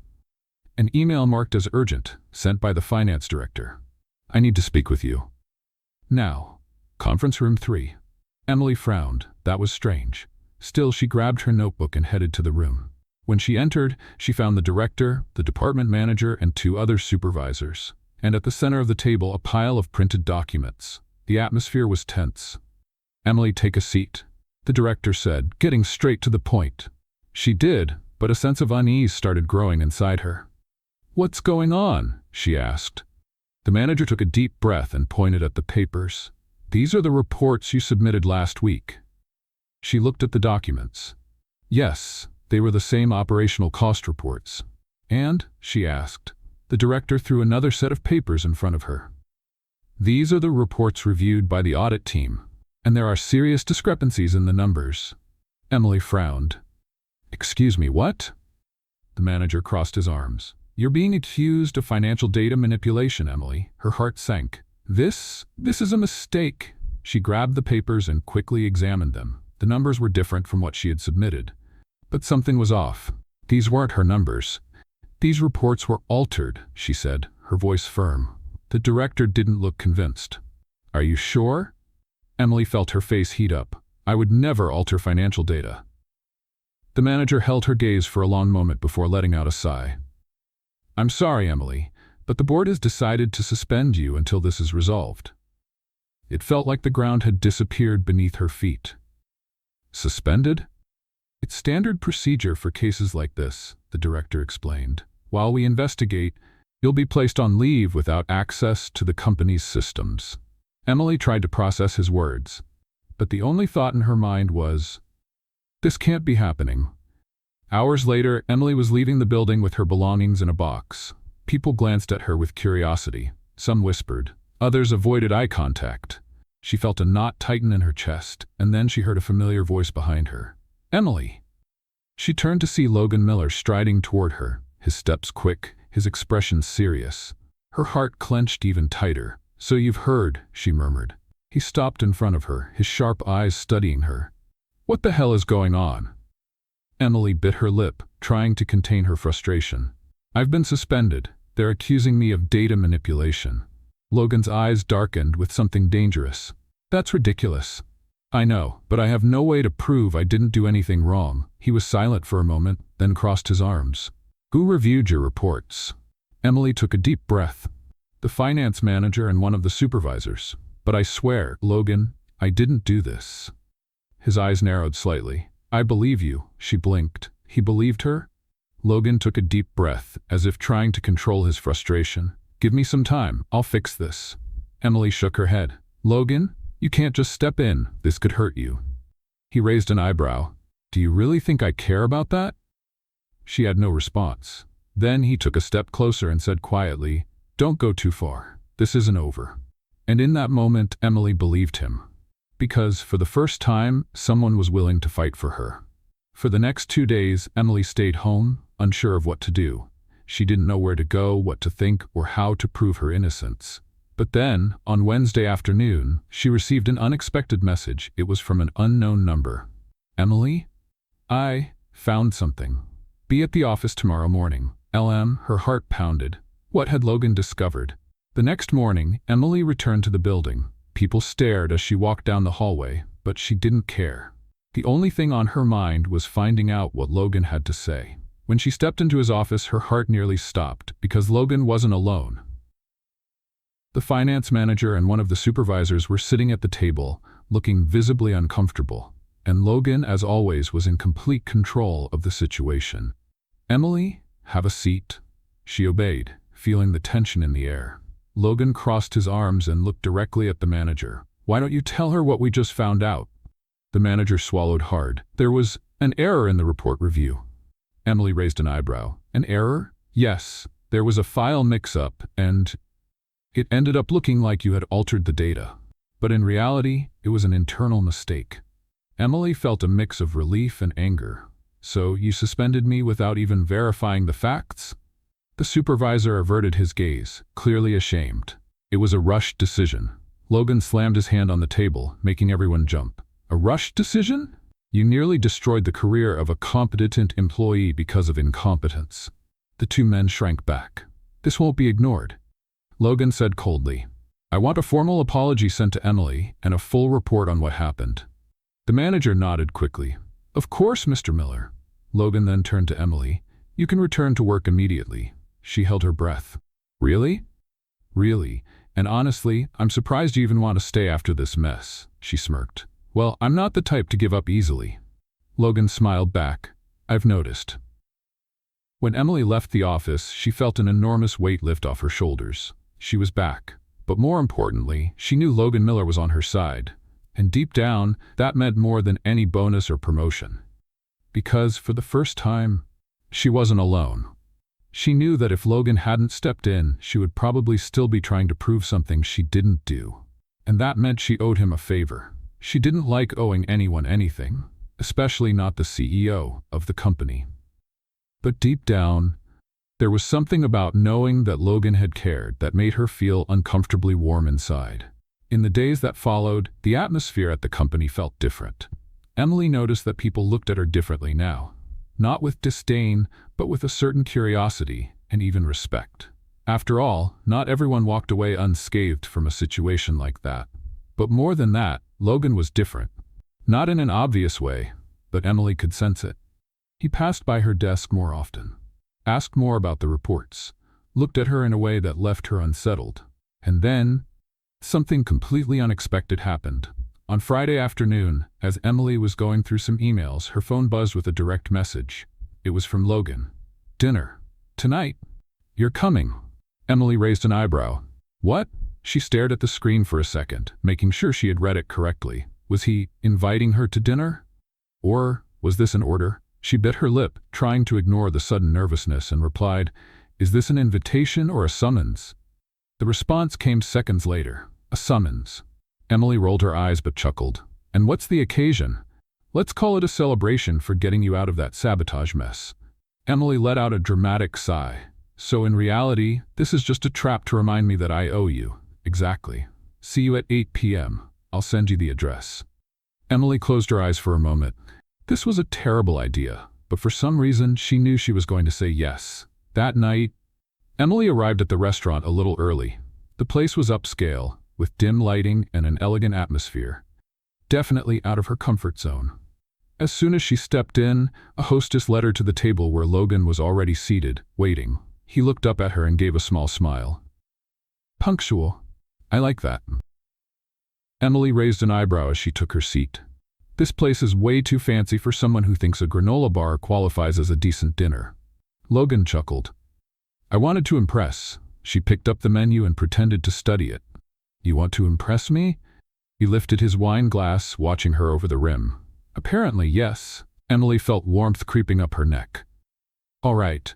An email marked as urgent, sent by the finance director. "I need to speak with you." "Now." Conference room 3. Emily frowned. That was strange. Still, she grabbed her notebook and headed to the room. When she entered, she found the director, the department manager, and 2 other supervisors. And at the center of the table, a pile of printed documents. The atmosphere was tense. "Emily, take a seat," the director said, getting straight to the point. She did, but a sense of unease started growing inside her. "What's going on?" she asked. The manager took a deep breath and pointed at the papers. "These are the reports you submitted last week." She looked at the documents. Yes, they were the same operational cost reports. "And?" she asked. The director threw another set of papers in front of her. "These are the reports reviewed by the audit team. And there are serious discrepancies in the numbers." Emily frowned. "Excuse me, what?" The manager crossed his arms. "You're being accused of financial data manipulation, Emily." Her heart sank. This is a mistake." She grabbed the papers and quickly examined them. The numbers were different from what she had submitted. But something was off. These weren't her numbers. "These reports were altered," she said, her voice firm. The director didn't look convinced. "Are you sure?" Emily felt her face heat up. "I would never alter financial data." The manager held her gaze for a long moment before letting out a sigh. "I'm sorry, Emily, but the board has decided to suspend you until this is resolved." It felt like the ground had disappeared beneath her feet. "Suspended?" "It's standard procedure for cases like this," the director explained. "While we investigate, you'll be placed on leave without access to the company's systems." Emily tried to process his words, but the only thought in her mind was, "This can't be happening." Hours later, Emily was leaving the building with her belongings in a box. People glanced at her with curiosity. Some whispered. Others avoided eye contact. She felt a knot tighten in her chest, and then she heard a familiar voice behind her. "Emily!" She turned to see Logan Miller striding toward her, his steps quick, his expression serious. Her heart clenched even tighter. "So you've heard," she murmured. He stopped in front of her, his sharp eyes studying her. "What the hell is going on?" Emily bit her lip, trying to contain her frustration. "I've been suspended. They're accusing me of data manipulation." Logan's eyes darkened with something dangerous. "That's ridiculous." "I know, but I have no way to prove I didn't do anything wrong." He was silent for a moment, then crossed his arms. "Who reviewed your reports?" Emily took a deep breath. "The finance manager and one of the supervisors. But I swear, Logan, I didn't do this." His eyes narrowed slightly. "I believe you," she blinked. He believed her? Logan took a deep breath, as if trying to control his frustration. "Give me some time, I'll fix this." Emily shook her head. "Logan, you can't just step in. This could hurt you." He raised an eyebrow. "Do you really think I care about that?" She had no response. Then he took a step closer and said quietly, "Don't go too far. This isn't over." And in that moment, Emily believed him. Because, for the first time, someone was willing to fight for her. For the next 2 days, Emily stayed home, unsure of what to do. She didn't know where to go, what to think, or how to prove her innocence. But then, on Wednesday afternoon, she received an unexpected message. It was from an unknown number. "Emily? I found something. Be at the office tomorrow morning." Her heart pounded. What had Logan discovered? The next morning, Emily returned to the building. People stared as she walked down the hallway, but she didn't care. The only thing on her mind was finding out what Logan had to say. When she stepped into his office, her heart nearly stopped, because Logan wasn't alone. The finance manager and one of the supervisors were sitting at the table, looking visibly uncomfortable, and Logan, as always, was in complete control of the situation. "Emily, have a seat." She obeyed, feeling the tension in the air. Logan crossed his arms and looked directly at the manager. "Why don't you tell her what we just found out?" The manager swallowed hard. "There was an error in the report review." Emily raised an eyebrow. "An error?" "Yes, there was a file mix-up, and it ended up looking like you had altered the data. But in reality, it was an internal mistake." Emily felt a mix of relief and anger. "So you suspended me without even verifying the facts?" The supervisor averted his gaze, clearly ashamed. It was a rushed decision. Logan slammed his hand on the table, making everyone jump. "A rushed decision? You nearly destroyed the career of a competent employee because of incompetence." The two men shrank back. "This won't be ignored," Logan said coldly. "I want a formal apology sent to Emily and a full report on what happened." The manager nodded quickly. "Of course, Mr. Miller." Logan then turned to Emily. "You can return to work immediately." She held her breath. "Really?" "Really. And honestly, I'm surprised you even want to stay after this mess," she smirked. "Well, I'm not the type to give up easily." Logan smiled back. "I've noticed." When Emily left the office, she felt an enormous weight lift off her shoulders. She was back. But more importantly, she knew Logan Miller was on her side. And deep down, that meant more than any bonus or promotion. Because, for the first time, she wasn't alone. She knew that if Logan hadn't stepped in, she would probably still be trying to prove something she didn't do. And that meant she owed him a favor. She didn't like owing anyone anything, especially not the CEO of the company. But deep down, there was something about knowing that Logan had cared that made her feel uncomfortably warm inside. In the days that followed, the atmosphere at the company felt different. Emily noticed that people looked at her differently now. Not with disdain, but with a certain curiosity and even respect. After all, not everyone walked away unscathed from a situation like that. But more than that, Logan was different. Not in an obvious way, but Emily could sense it. He passed by her desk more often, asked more about the reports, looked at her in a way that left her unsettled. And then, something completely unexpected happened. On Friday afternoon, as Emily was going through some emails, her phone buzzed with a direct message. It was from Logan. "Dinner. Tonight. You're coming." Emily raised an eyebrow. "What?" She stared at the screen for a second, making sure she had read it correctly. Was he inviting her to dinner? Or was this an order? She bit her lip, trying to ignore the sudden nervousness, and replied, "Is this an invitation or a summons?" The response came seconds later. "A summons." Emily rolled her eyes but chuckled. "And what's the occasion?" "Let's call it a celebration for getting you out of that sabotage mess." Emily let out a dramatic sigh. "So in reality, this is just a trap to remind me that I owe you." "Exactly. See you at 8 p.m. I'll send you the address." Emily closed her eyes for a moment. This was a terrible idea, but for some reason she knew she was going to say yes. That night, Emily arrived at the restaurant a little early. The place was upscale, with dim lighting and an elegant atmosphere. Definitely out of her comfort zone. As soon as she stepped in, a hostess led her to the table where Logan was already seated, waiting. He looked up at her and gave a small smile. "Punctual. I like that." Emily raised an eyebrow as she took her seat. "This place is way too fancy for someone who thinks a granola bar qualifies as a decent dinner." Logan chuckled. "I wanted to impress." She picked up the menu and pretended to study it. "You want to impress me?" He lifted his wine glass, watching her over the rim. Apparently, yes. Emily felt warmth creeping up her neck. All right.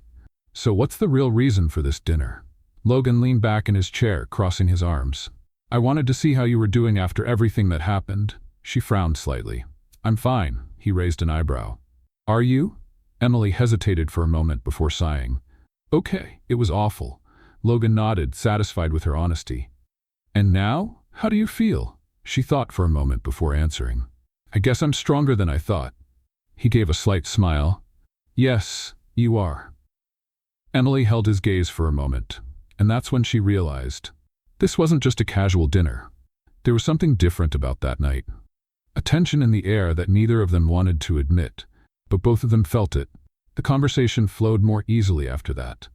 So what's the real reason for this dinner? Logan leaned back in his chair, crossing his arms. I wanted to see how you were doing after everything that happened. She frowned slightly. I'm fine. He raised an eyebrow. Are you? Emily hesitated for a moment before sighing. Okay, it was awful. Logan nodded, satisfied with her honesty. And now? How do you feel? She thought for a moment before answering. I guess I'm stronger than I thought. He gave a slight smile. Yes, you are. Emily held his gaze for a moment, and that's when she realized. This wasn't just a casual dinner. There was something different about that night. A tension in the air that neither of them wanted to admit, but both of them felt it. The conversation flowed more easily after that.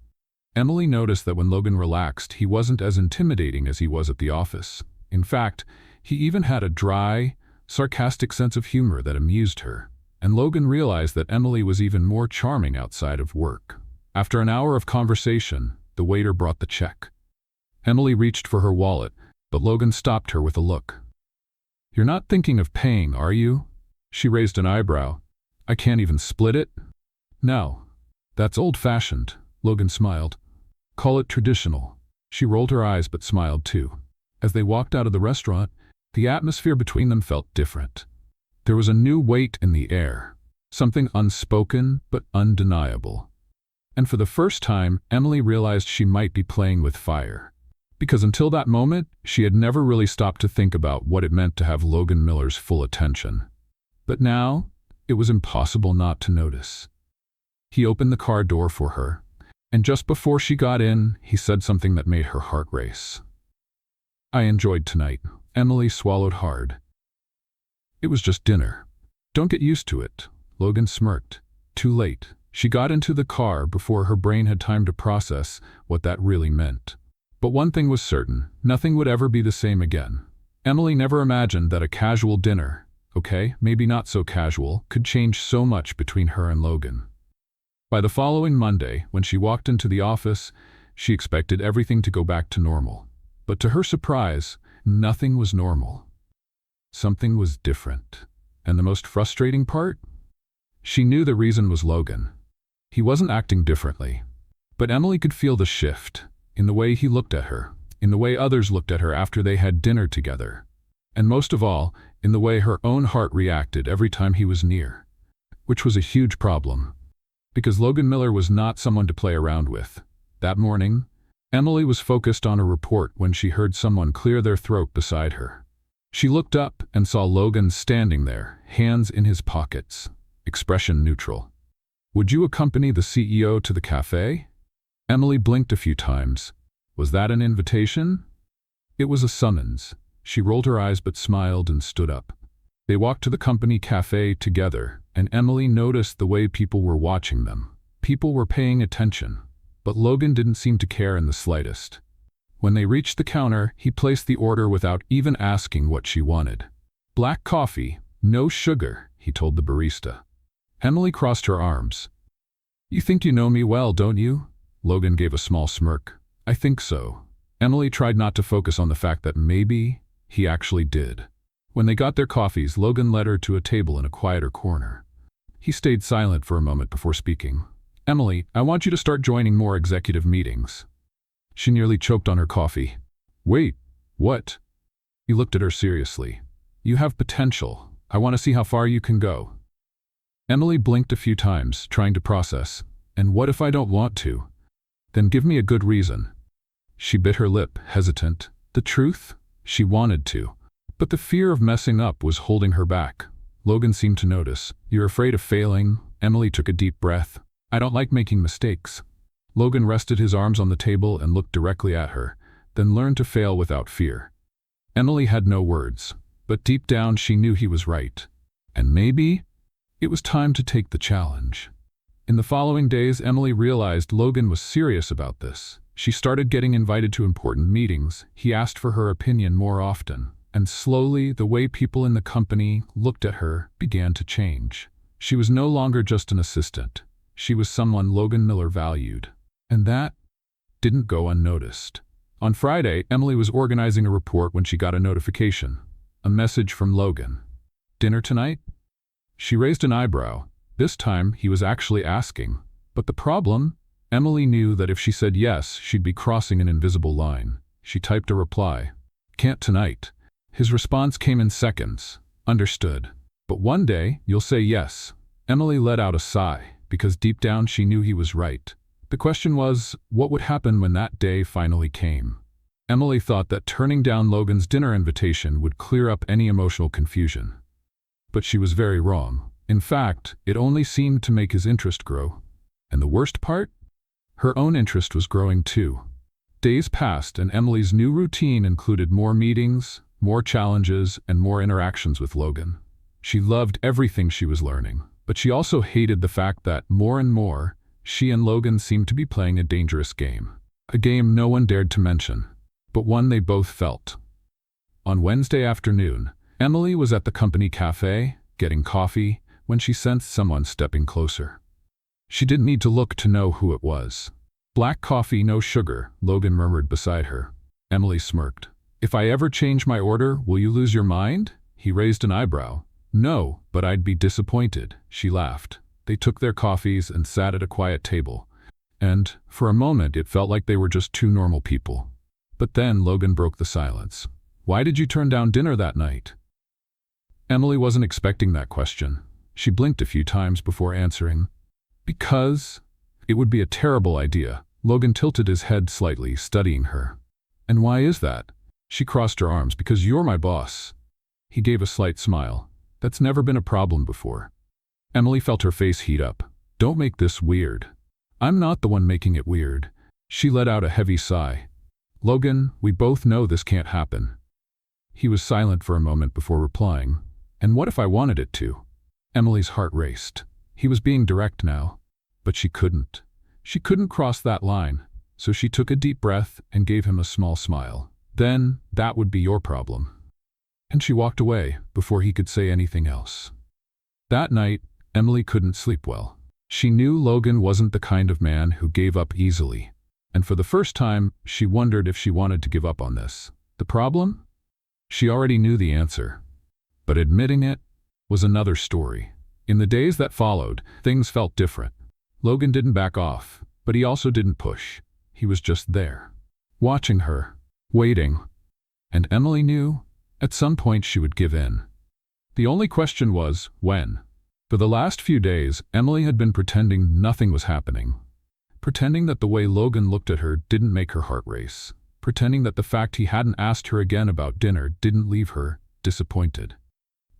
Emily noticed that when Logan relaxed, he wasn't as intimidating as he was at the office. In fact, he even had a dry, sarcastic sense of humor that amused her. And Logan realized that Emily was even more charming outside of work. After an hour of conversation, the waiter brought the check. Emily reached for her wallet, but Logan stopped her with a look. You're not thinking of paying, are you? She raised an eyebrow. I can't even split it? No. That's old-fashioned, Logan smiled. Call it traditional. She rolled her eyes but smiled too. As they walked out of the restaurant, the atmosphere between them felt different. There was a new weight in the air, something unspoken but undeniable. And for the first time, Emily realized she might be playing with fire. Because until that moment, she had never really stopped to think about what it meant to have Logan Miller's full attention. But now, it was impossible not to notice. He opened the car door for her, and just before she got in, he said something that made her heart race. I enjoyed tonight. Emily swallowed hard. It was just dinner. Don't get used to it. Logan smirked. Too late. She got into the car before her brain had time to process what that really meant. But one thing was certain, nothing would ever be the same again. Emily never imagined that a casual dinner, okay, maybe not so casual, could change so much between her and Logan. By the following Monday, when she walked into the office, she expected everything to go back to normal. But to her surprise, nothing was normal. Something was different. And the most frustrating part? She knew the reason was Logan. He wasn't acting differently. But Emily could feel the shift, in the way he looked at her, in the way others looked at her after they had dinner together, and most of all, in the way her own heart reacted every time he was near. Which was a huge problem. Because Logan Miller was not someone to play around with. That morning, Emily was focused on a report when she heard someone clear their throat beside her. She looked up and saw Logan standing there, hands in his pockets, expression neutral. Would you accompany the CEO to the cafe? Emily blinked a few times. Was that an invitation? It was a summons. She rolled her eyes but smiled and stood up. They walked to the company cafe together, and Emily noticed the way people were watching them. People were paying attention, but Logan didn't seem to care in the slightest. When they reached the counter, he placed the order without even asking what she wanted. Black coffee, no sugar, he told the barista. Emily crossed her arms. You think you know me well, don't you? Logan gave a small smirk. I think so. Emily tried not to focus on the fact that maybe he actually did. When they got their coffees, Logan led her to a table in a quieter corner. He stayed silent for a moment before speaking. Emily, I want you to start joining more executive meetings. She nearly choked on her coffee. Wait, what? He looked at her seriously. You have potential. I want to see how far you can go. Emily blinked a few times, trying to process. And what if I don't want to? Then give me a good reason. She bit her lip, hesitant. The truth? She wanted to. But the fear of messing up was holding her back. Logan seemed to notice. You're afraid of failing? Emily took a deep breath. I don't like making mistakes. Logan rested his arms on the table and looked directly at her, then learned to fail without fear. Emily had no words, but deep down she knew he was right. And maybe it was time to take the challenge. In the following days, Emily realized Logan was serious about this. She started getting invited to important meetings. He asked for her opinion more often. And slowly, the way people in the company looked at her began to change. She was no longer just an assistant. She was someone Logan Miller valued. And that didn't go unnoticed. On Friday, Emily was organizing a report when she got a notification. A message from Logan. Dinner tonight? She raised an eyebrow. This time, he was actually asking. But the problem? Emily knew that if she said yes, she'd be crossing an invisible line. She typed a reply. Can't tonight. His response came in seconds. Understood. But one day, you'll say yes. Emily let out a sigh, because deep down she knew he was right. The question was, what would happen when that day finally came? Emily thought that turning down Logan's dinner invitation would clear up any emotional confusion. But she was very wrong. In fact, it only seemed to make his interest grow. And the worst part? Her own interest was growing too. Days passed and Emily's new routine included more meetings, more challenges, and more interactions with Logan. She loved everything she was learning, but she also hated the fact that, more and more, she and Logan seemed to be playing a dangerous game. A game no one dared to mention, but one they both felt. On Wednesday afternoon, Emily was at the company cafe, getting coffee, when she sensed someone stepping closer. She didn't need to look to know who it was. Black coffee, no sugar, Logan murmured beside her. Emily smirked. If I ever change my order, will you lose your mind? He raised an eyebrow. No, but I'd be disappointed, she laughed. They took their coffees and sat at a quiet table. And, for a moment, it felt like they were just two normal people. But then Logan broke the silence. Why did you turn down dinner that night? Emily wasn't expecting that question. She blinked a few times before answering. Because it would be a terrible idea. Logan tilted his head slightly, studying her. And why is that? She crossed her arms. Because you're my boss. He gave a slight smile. That's never been a problem before. Emily felt her face heat up. Don't make this weird. I'm not the one making it weird. She let out a heavy sigh. Logan, we both know this can't happen. He was silent for a moment before replying. And what if I wanted it to? Emily's heart raced. He was being direct now. But she couldn't. She couldn't cross that line. So she took a deep breath and gave him a small smile. Then, that would be your problem. And she walked away before he could say anything else. That night, Emily couldn't sleep well. She knew Logan wasn't the kind of man who gave up easily. And for the first time, she wondered if she wanted to give up on this. The problem? She already knew the answer. But admitting it was another story. In the days that followed, things felt different. Logan didn't back off, but he also didn't push. He was just there, watching her, waiting. And Emily knew, at some point she would give in. The only question was, when? For the last few days, Emily had been pretending nothing was happening. Pretending that the way Logan looked at her didn't make her heart race. Pretending that the fact he hadn't asked her again about dinner didn't leave her disappointed.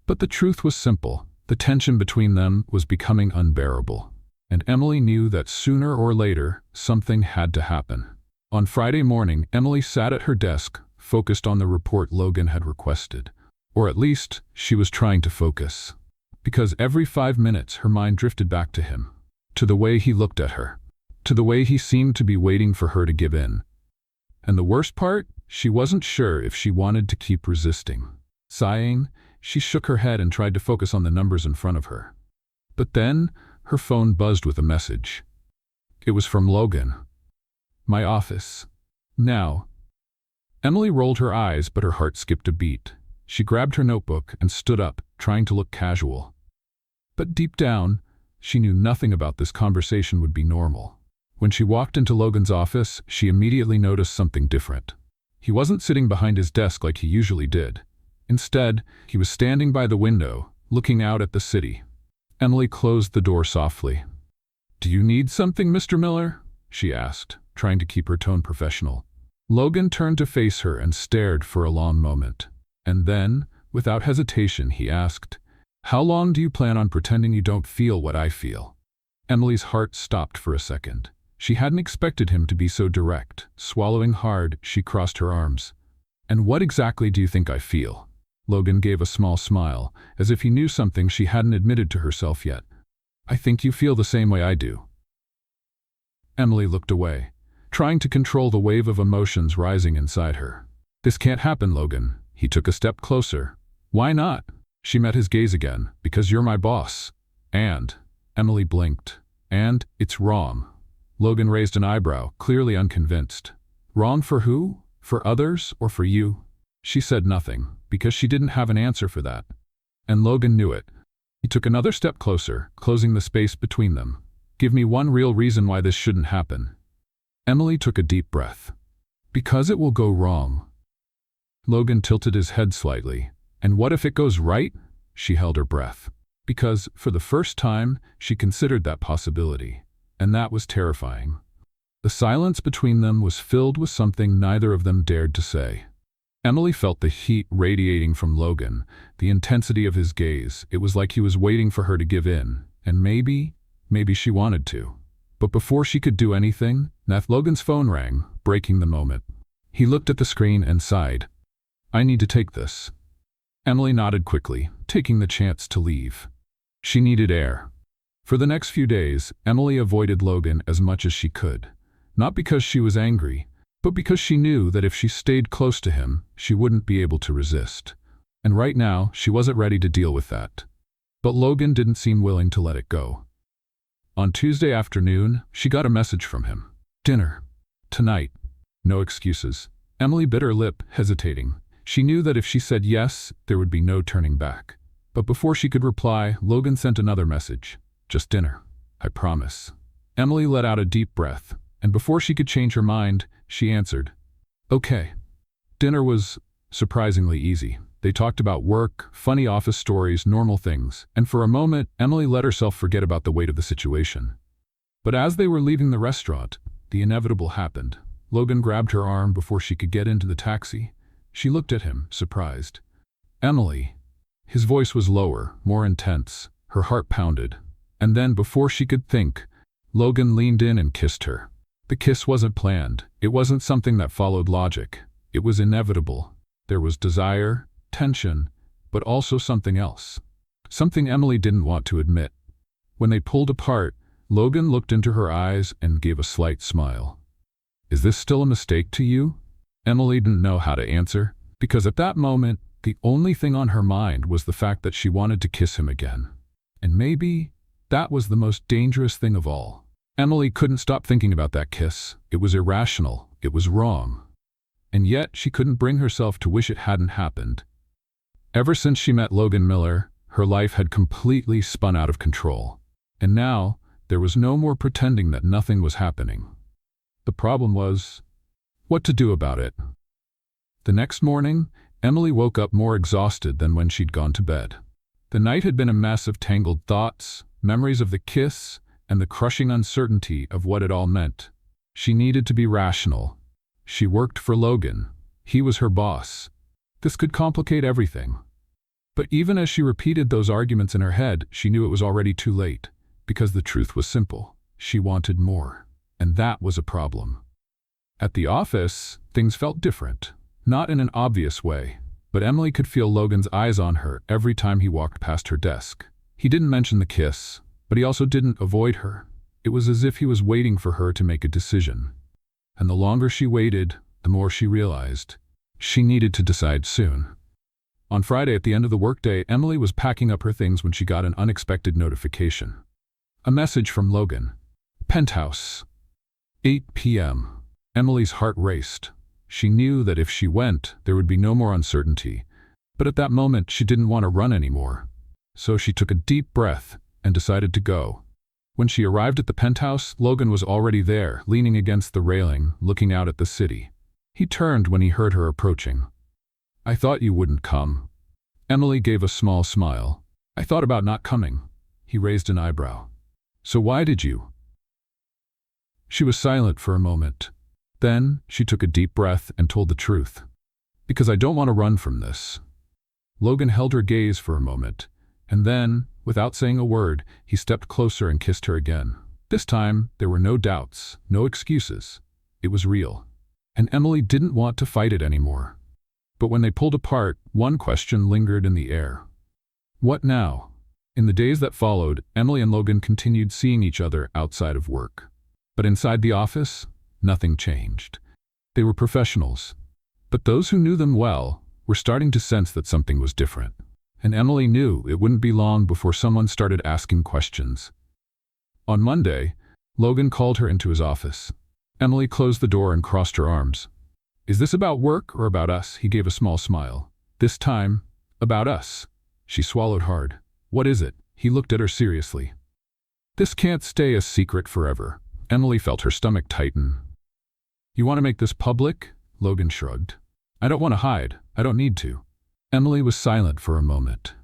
But the truth was simple. The tension between them was becoming unbearable. And Emily knew that sooner or later, something had to happen. On Friday morning, Emily sat at her desk, focused on the report Logan had requested. Or at least, she was trying to focus. Because every 5 minutes her mind drifted back to him. To the way he looked at her. To the way he seemed to be waiting for her to give in. And the worst part? She wasn't sure if she wanted to keep resisting. Sighing, she shook her head and tried to focus on the numbers in front of her. But then, her phone buzzed with a message. It was from Logan. My office. Now. Emily rolled her eyes, but her heart skipped a beat. She grabbed her notebook and stood up, trying to look casual. But deep down, she knew nothing about this conversation would be normal. When she walked into Logan's office, she immediately noticed something different. He wasn't sitting behind his desk like he usually did. Instead, he was standing by the window, looking out at the city. Emily closed the door softly. Do you need something, Mr. Miller? She asked, trying to keep her tone professional. Logan turned to face her and stared for a long moment. And then, without hesitation, he asked, How long do you plan on pretending you don't feel what I feel? Emily's heart stopped for a second. She hadn't expected him to be so direct. Swallowing hard, she crossed her arms. And what exactly do you think I feel? Logan gave a small smile, as if he knew something she hadn't admitted to herself yet. I think you feel the same way I do. Emily looked away, trying to control the wave of emotions rising inside her. This can't happen, Logan. He took a step closer. Why not? She met his gaze again. Because you're my boss. And, Emily blinked. And, it's wrong. Logan raised an eyebrow, clearly unconvinced. Wrong for who? For others or for you? She said nothing, because she didn't have an answer for that. And Logan knew it. He took another step closer, closing the space between them. Give me one real reason why this shouldn't happen. Emily took a deep breath. Because it will go wrong. Logan tilted his head slightly. And what if it goes right? She held her breath. Because, for the first time, she considered that possibility. And that was terrifying. The silence between them was filled with something neither of them dared to say. Emily felt the heat radiating from Logan, the intensity of his gaze. It was like he was waiting for her to give in, and maybe she wanted to. But before she could do anything, Logan's phone rang, breaking the moment. He looked at the screen and sighed. I need to take this. Emily nodded quickly, taking the chance to leave. She needed air. For the next few days, Emily avoided Logan as much as she could. Not because she was angry, but because she knew that if she stayed close to him, she wouldn't be able to resist. And right now, she wasn't ready to deal with that. But Logan didn't seem willing to let it go. On Tuesday afternoon, she got a message from him. Dinner. Tonight. No excuses. Emily bit her lip, hesitating. She knew that if she said yes, there would be no turning back. But before she could reply, Logan sent another message. Just dinner. I promise. Emily let out a deep breath, and before she could change her mind, she answered. Okay. Dinner was surprisingly easy. They talked about work, funny office stories, normal things, and for a moment, Emily let herself forget about the weight of the situation. But as they were leaving the restaurant, the inevitable happened. Logan grabbed her arm before she could get into the taxi. She looked at him, surprised. Emily. His voice was lower, more intense. Her heart pounded. And then, before she could think, Logan leaned in and kissed her. The kiss wasn't planned. It wasn't something that followed logic. It was inevitable. There was desire, tension, but also something else. Something Emily didn't want to admit. When they pulled apart, Logan looked into her eyes and gave a slight smile. Is this still a mistake to you? Emily didn't know how to answer, because at that moment, the only thing on her mind was the fact that she wanted to kiss him again. And maybe that was the most dangerous thing of all. Emily couldn't stop thinking about that kiss. It was irrational. It was wrong. And yet she couldn't bring herself to wish it hadn't happened. Ever since she met Logan Miller, her life had completely spun out of control. And now, there was no more pretending that nothing was happening. The problem was, what to do about it? The next morning, Emily woke up more exhausted than when she'd gone to bed. The night had been a mess of tangled thoughts, memories of the kiss, and the crushing uncertainty of what it all meant. She needed to be rational. She worked for Logan. He was her boss. This could complicate everything. But even as she repeated those arguments in her head, she knew it was already too late, because the truth was simple. She wanted more. And that was a problem. At the office, things felt different. Not in an obvious way, but Emily could feel Logan's eyes on her every time he walked past her desk. He didn't mention the kiss, but he also didn't avoid her. It was as if he was waiting for her to make a decision. And the longer she waited, the more she realized. She needed to decide soon. On Friday at the end of the workday, Emily was packing up her things when she got an unexpected notification. A message from Logan. Penthouse. 8 p.m. Emily's heart raced. She knew that if she went, there would be no more uncertainty. But at that moment, she didn't want to run anymore. So she took a deep breath and decided to go. When she arrived at the penthouse, Logan was already there, leaning against the railing, looking out at the city. He turned when he heard her approaching. I thought you wouldn't come. Emily gave a small smile. I thought about not coming. He raised an eyebrow. So why did you? She was silent for a moment. Then, she took a deep breath and told the truth. Because I don't want to run from this. Logan held her gaze for a moment, and then, without saying a word, he stepped closer and kissed her again. This time, there were no doubts, no excuses. It was real. And Emily didn't want to fight it anymore. But when they pulled apart, one question lingered in the air. What now? In the days that followed, Emily and Logan continued seeing each other outside of work. But inside the office, nothing changed. They were professionals. But those who knew them well were starting to sense that something was different. And Emily knew it wouldn't be long before someone started asking questions. On Monday, Logan called her into his office. Emily closed the door and crossed her arms. Is this about work or about us? He gave a small smile. This time, about us. She swallowed hard. What is it? He looked at her seriously. This can't stay a secret forever. Emily felt her stomach tighten. You want to make this public? Logan shrugged. I don't want to hide. I don't need to. Emily was silent for a moment.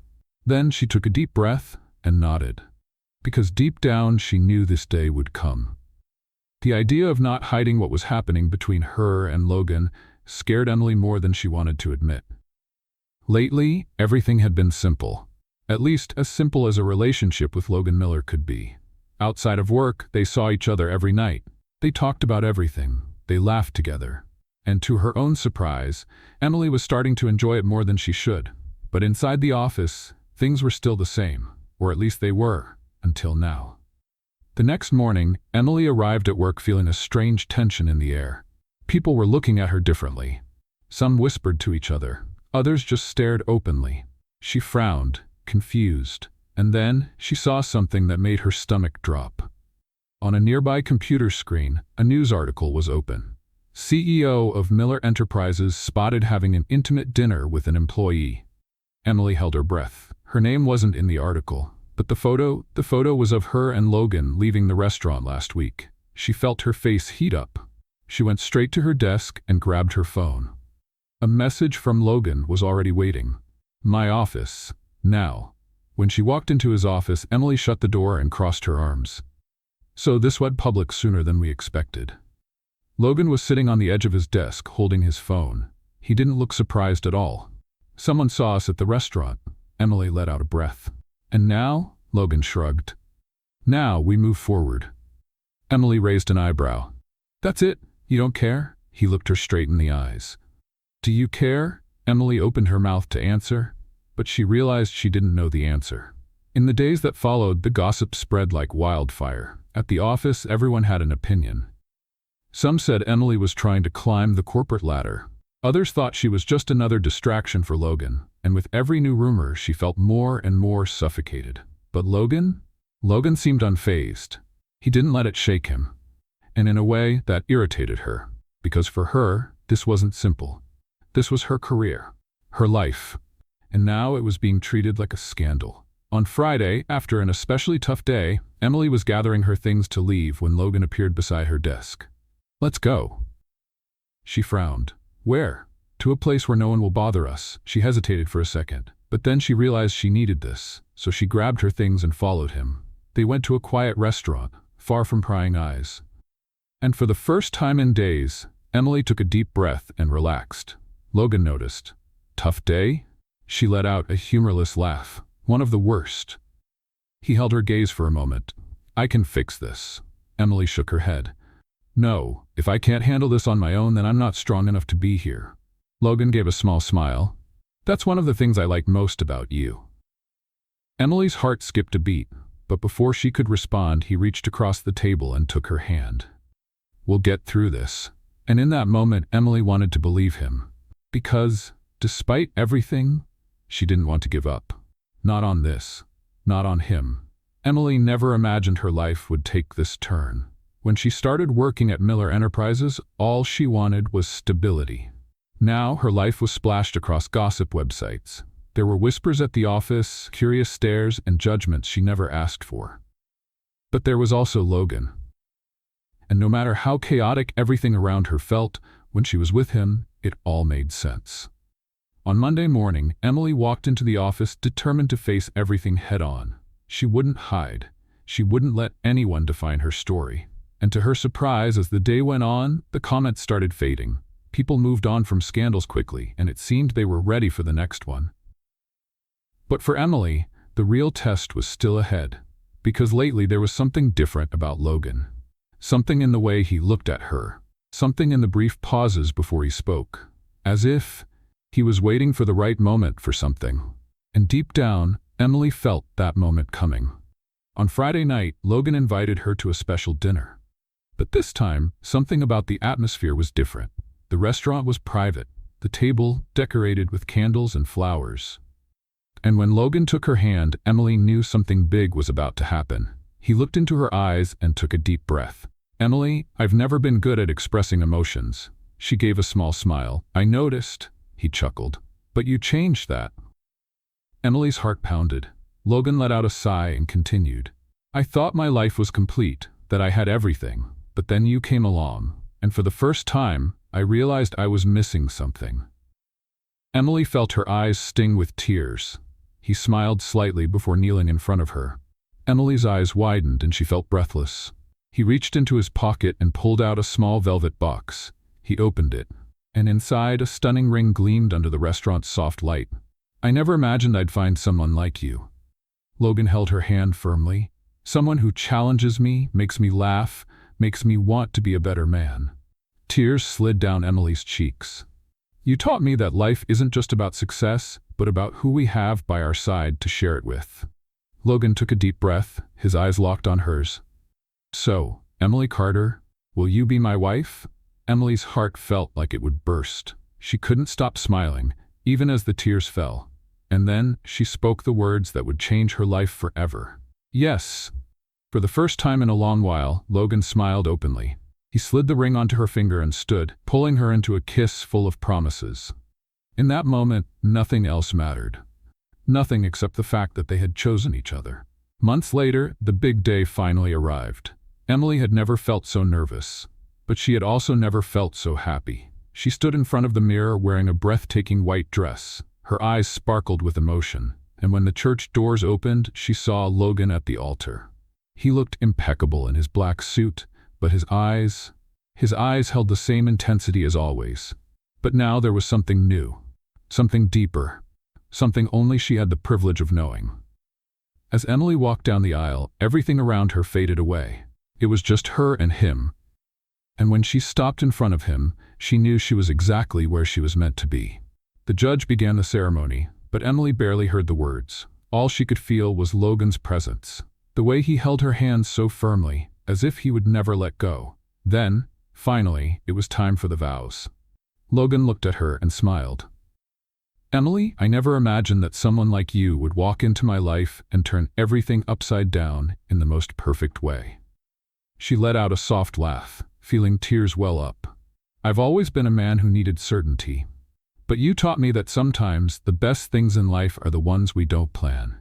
Then she took a deep breath and nodded. Because deep down she knew this day would come. The idea of not hiding what was happening between her and Logan scared Emily more than she wanted to admit. Lately, everything had been simple. At least as simple as a relationship with Logan Miller could be. Outside of work, they saw each other every night. They talked about everything. They laughed together. And to her own surprise, Emily was starting to enjoy it more than she should. But inside the office, things were still the same, or at least they were, until now. The next morning, Emily arrived at work feeling a strange tension in the air. People were looking at her differently. Some whispered to each other. Others just stared openly. She frowned, confused, and then she saw something that made her stomach drop. On a nearby computer screen, a news article was open. CEO of Miller Enterprises spotted having an intimate dinner with an employee. Emily held her breath. Her name wasn't in the article, but the photo was of her and Logan leaving the restaurant last week. She felt her face heat up. She went straight to her desk and grabbed her phone. A message from Logan was already waiting. My office. Now. When she walked into his office, Emily shut the door and crossed her arms. So this went public sooner than we expected. Logan was sitting on the edge of his desk, holding his phone. He didn't look surprised at all. Someone saw us at the restaurant. Emily let out a breath. And now? Logan shrugged. Now we move forward. Emily raised an eyebrow. That's it? You don't care? He looked her straight in the eyes. Do you care? Emily opened her mouth to answer, but she realized she didn't know the answer. In the days that followed, the gossip spread like wildfire. At the office, everyone had an opinion. Some said Emily was trying to climb the corporate ladder. Others thought she was just another distraction for Logan, and with every new rumor, she felt more and more suffocated. But Logan? Logan seemed unfazed. He didn't let it shake him. And in a way, that irritated her. Because for her, this wasn't simple. This was her career. Her life. And now it was being treated like a scandal. On Friday, after an especially tough day, Emily was gathering her things to leave when Logan appeared beside her desk. Let's go. She frowned. Where? To a place where no one will bother us. She hesitated for a second, but then she realized she needed this, so she grabbed her things and followed him. They went to a quiet restaurant, far from prying eyes. And for the first time in days, Emily took a deep breath and relaxed. Logan noticed. Tough day? She let out a humorless laugh. One of the worst. He held her gaze for a moment. I can fix this. Emily shook her head. No, if I can't handle this on my own, then I'm not strong enough to be here. Logan gave a small smile. That's one of the things I like most about you. Emily's heart skipped a beat, but before she could respond, he reached across the table and took her hand. We'll get through this. And in that moment, Emily wanted to believe him. Because, despite everything, she didn't want to give up. Not on this. Not on him. Emily never imagined her life would take this turn. When she started working at Miller Enterprises, all she wanted was stability. Now her life was splashed across gossip websites. There were whispers at the office, curious stares, and judgments she never asked for. But there was also Logan. And no matter how chaotic everything around her felt, when she was with him, it all made sense. On Monday morning, Emily walked into the office determined to face everything head-on. She wouldn't hide. She wouldn't let anyone define her story. And to her surprise, as the day went on, the comments started fading. People moved on from scandals quickly, and it seemed they were ready for the next one. But for Emily, the real test was still ahead. Because lately there was something different about Logan. Something in the way he looked at her. Something in the brief pauses before he spoke. As if he was waiting for the right moment for something. And deep down, Emily felt that moment coming. On Friday night, Logan invited her to a special dinner. But this time, something about the atmosphere was different. The restaurant was private, the table decorated with candles and flowers. And when Logan took her hand, Emily knew something big was about to happen. He looked into her eyes and took a deep breath. Emily, I've never been good at expressing emotions. She gave a small smile. "I noticed," he chuckled. "But you changed that." Emily's heart pounded. Logan let out a sigh and continued. "I thought my life was complete, that I had everything, but then you came along, and for the first time, I realized I was missing something." Emily felt her eyes sting with tears. He smiled slightly before kneeling in front of her. Emily's eyes widened and she felt breathless. He reached into his pocket and pulled out a small velvet box. He opened it, and inside a stunning ring gleamed under the restaurant's soft light. "I never imagined I'd find someone like you." Logan held her hand firmly. "Someone who challenges me, makes me laugh, makes me want to be a better man." Tears slid down Emily's cheeks. "You taught me that life isn't just about success, but about who we have by our side to share it with." Logan took a deep breath, his eyes locked on hers. "So, Emily Carter, will you be my wife?" Emily's heart felt like it would burst. She couldn't stop smiling, even as the tears fell. And then she spoke the words that would change her life forever. "Yes." For the first time in a long while, Logan smiled openly. He slid the ring onto her finger and stood, pulling her into a kiss full of promises. In that moment, nothing else mattered. Nothing except the fact that they had chosen each other. Months later, the big day finally arrived. Emily had never felt so nervous, but she had also never felt so happy. She stood in front of the mirror wearing a breathtaking white dress. Her eyes sparkled with emotion, and when the church doors opened, she saw Logan at the altar. He looked impeccable in his black suit, but his eyes held the same intensity as always. But now there was something new, something deeper, something only she had the privilege of knowing. As Emily walked down the aisle, everything around her faded away. It was just her and him. And when she stopped in front of him, she knew she was exactly where she was meant to be. The judge began the ceremony, but Emily barely heard the words. All she could feel was Logan's presence, the way he held her hands so firmly, as if he would never let go. Then, finally, it was time for the vows. Logan looked at her and smiled. "Emily, I never imagined that someone like you would walk into my life and turn everything upside down in the most perfect way." She let out a soft laugh, feeling tears well up. "I've always been a man who needed certainty. But you taught me that sometimes the best things in life are the ones we don't plan."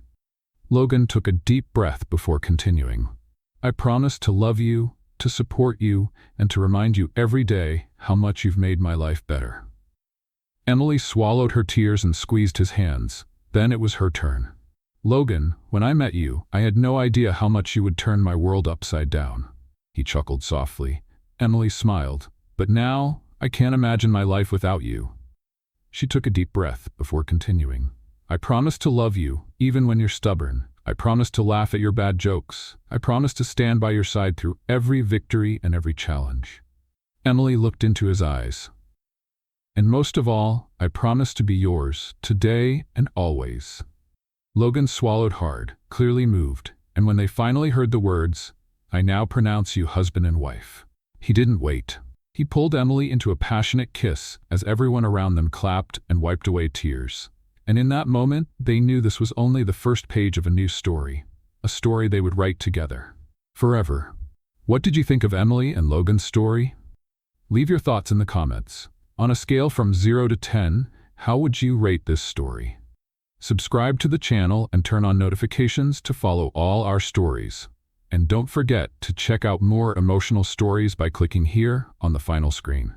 Logan took a deep breath before continuing. "I promise to love you, to support you, and to remind you every day how much you've made my life better." Emily swallowed her tears and squeezed his hands. Then it was her turn. "Logan, when I met you, I had no idea how much you would turn my world upside down." He chuckled softly. Emily smiled. "But now, I can't imagine my life without you." She took a deep breath before continuing. "I promise to love you, even when you're stubborn. I promise to laugh at your bad jokes. I promise to stand by your side through every victory and every challenge." Emily looked into his eyes. "And most of all, I promise to be yours, today and always." Logan swallowed hard, clearly moved, and when they finally heard the words, "I now pronounce you husband and wife," he didn't wait. He pulled Emily into a passionate kiss as everyone around them clapped and wiped away tears. And in that moment, they knew this was only the first page of a new story, a story they would write together, forever. What did you think of Emily and Logan's story? Leave your thoughts in the comments. On a scale from 0 to 10, how would you rate this story? Subscribe to the channel and turn on notifications to follow all our stories. And don't forget to check out more emotional stories by clicking here on the final screen.